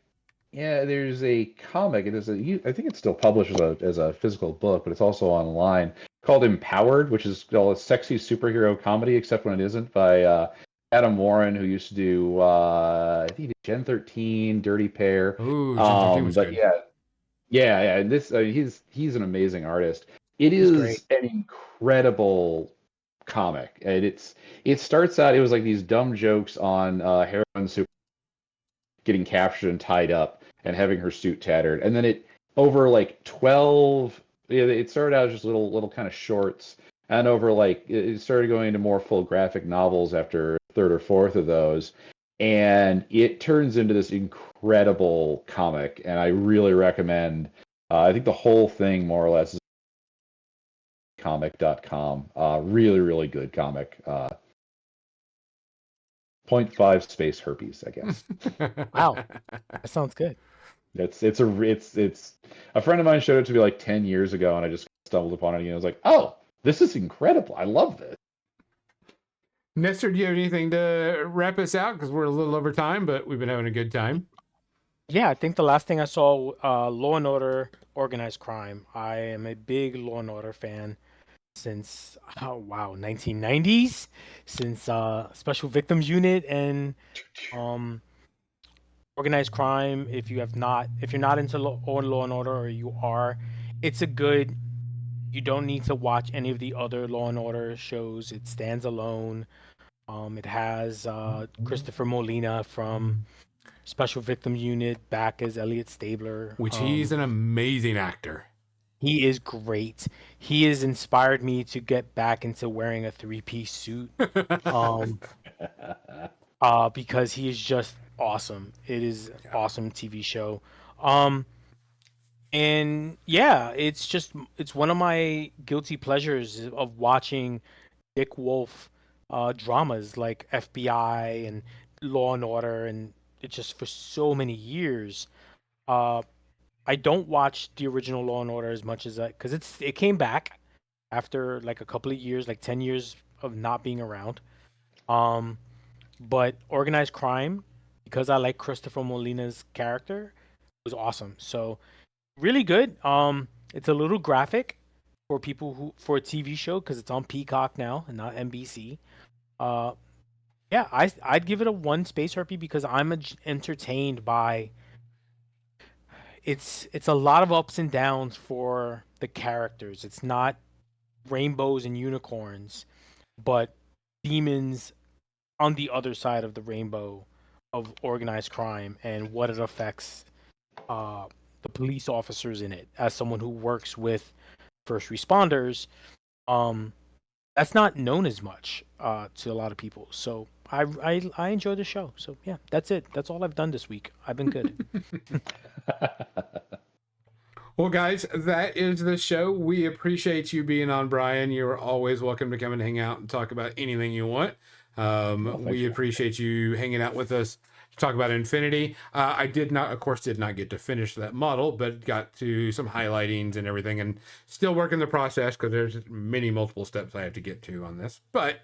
yeah, there's a comic. I think it's still published as a physical book, but it's also online called Empowered, which is a sexy superhero comedy, except when it isn't, by Adam Warren, who used to do I think he did Gen 13, Dirty Pair. Ooh, Gen 13 was But good. yeah, and this he's an amazing artist. It He's great. is an incredible comic, and it starts out. It was like these dumb jokes on heroin super getting captured and tied up and having her suit tattered, and then it over like 12. Yeah, it started out as just little kind of shorts, and over like it started going into more full graphic novels after third or fourth of those, and it turns into this incredible comic, and I really recommend. I think the whole thing more or less is comic.com. Really, really good comic. Point 0.5 space herpes, I guess. Wow, that sounds good. It's a friend of mine showed it to me like 10 years ago, and I just stumbled upon it and I was like, oh, this is incredible. I love this. Nestor, do you have anything to wrap us out? Because we're a little over time, but we've been having a good time. Yeah, I think the last thing I saw, Law and Order, Organized Crime. I am a big Law and Order fan since, oh wow, 1990s, since Special Victims Unit and um Organized Crime. If you're not into Law and Order, or you are, it's a good. You don't need to watch any of the other Law and Order shows. It stands alone. It has Christopher Molina from Special Victim Unit back as Elliot Stabler. Which he's an amazing actor. He is great. He has inspired me to get back into wearing a three-piece suit. Um, because he is just awesome. It is an awesome TV show. Um, and yeah, it's one of my guilty pleasures of watching Dick Wolf dramas like FBI and Law and Order, and it just for so many years. Uh, I don't watch the original Law and Order as much as because it came back after like a couple of years, like 10 years of not being around. Um, but Organized Crime, because I like Christopher Molina's character, was awesome. So really good. It's a little graphic for people who for a TV show because it's on Peacock now and not NBC. Uh, yeah, I'd give it a 1 space herpy because I'm entertained by it's a lot of ups and downs for the characters. It's not rainbows and unicorns, but demons on the other side of the rainbow of organized crime and what it affects the police officers in it. As someone who works with first responders, that's not known as much to a lot of people. So I enjoy the show. So yeah, that's it. That's all I've done this week. I've been good. Well, guys, that is the show. We appreciate you being on, Brian. You're always welcome to come and hang out and talk about anything you want. We appreciate you hanging out with us to talk about Infinity. I did not get to finish that model, but got to some highlightings and everything, and still working the process because there's multiple steps I have to get to on this. But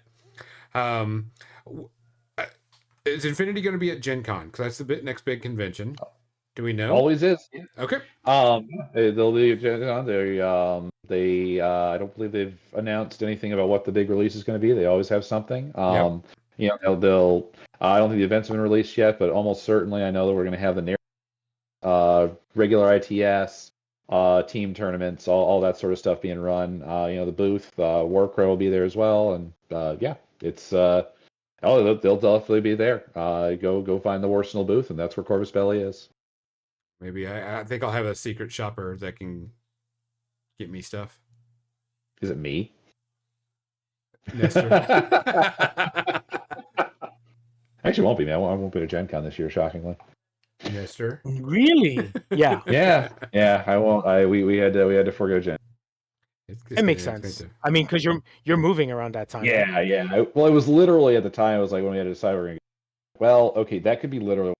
is Infinity going to be at Gen Con? Because that's the next big convention. Do we know? Always is. Okay. They'll be on there. They I don't believe they've announced anything about what the big release is going to be. They always have something. You know, they'll. I don't think the events have been released yet, but almost certainly I know that we're going to have the regular ITS, team tournaments, all that sort of stuff being run. You know, the booth, Warcrow will be there as well, and yeah, it's. They'll definitely be there. Go find the Warsenal booth, and that's where Corvus Belli is. Maybe I think I'll have a secret shopper that can get me stuff. Is it me? Nestor. Actually, won't be, man. I won't be to Gen Con this year, shockingly. Nestor. Really? Yeah. yeah. I won't. We had to forego Gen. It makes sense. I mean, because you're moving around that time. Yeah, right? Yeah. Well, it was literally at the time. It was like when we had to decide we're gonna. Well, okay, that could be literally.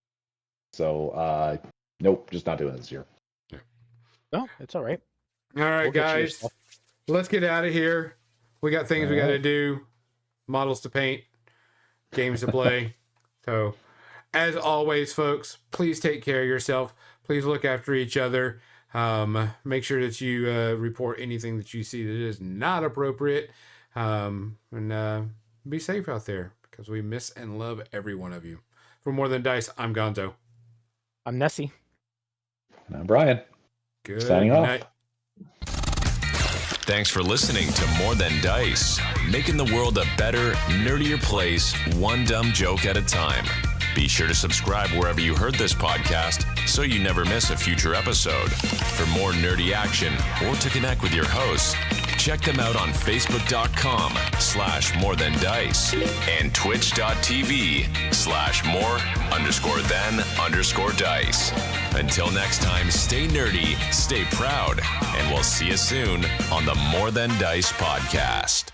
So, nope, just not doing it this year. No, it's all right. All right, guys, let's get out of here. We got things we got to do, models to paint, games to play. So, as always, folks, please take care of yourself. Please look after each other. Make sure that you report anything that you see that is not appropriate. And be safe out there because we miss and love every one of you. For More Than Dice, I'm Gonzo. I'm Nessie. And I'm Brian. Good Signing night. off. Thanks for listening to More Than Dice, making the world a better, nerdier place, one dumb joke at a time. Be sure to subscribe wherever you heard this podcast so you never miss a future episode. For more nerdy action or to connect with your hosts, check them out on Facebook.com/More Than Dice and Twitch.tv/more_than_dice. Until next time, stay nerdy, stay proud, and we'll see you soon on the More Than Dice podcast.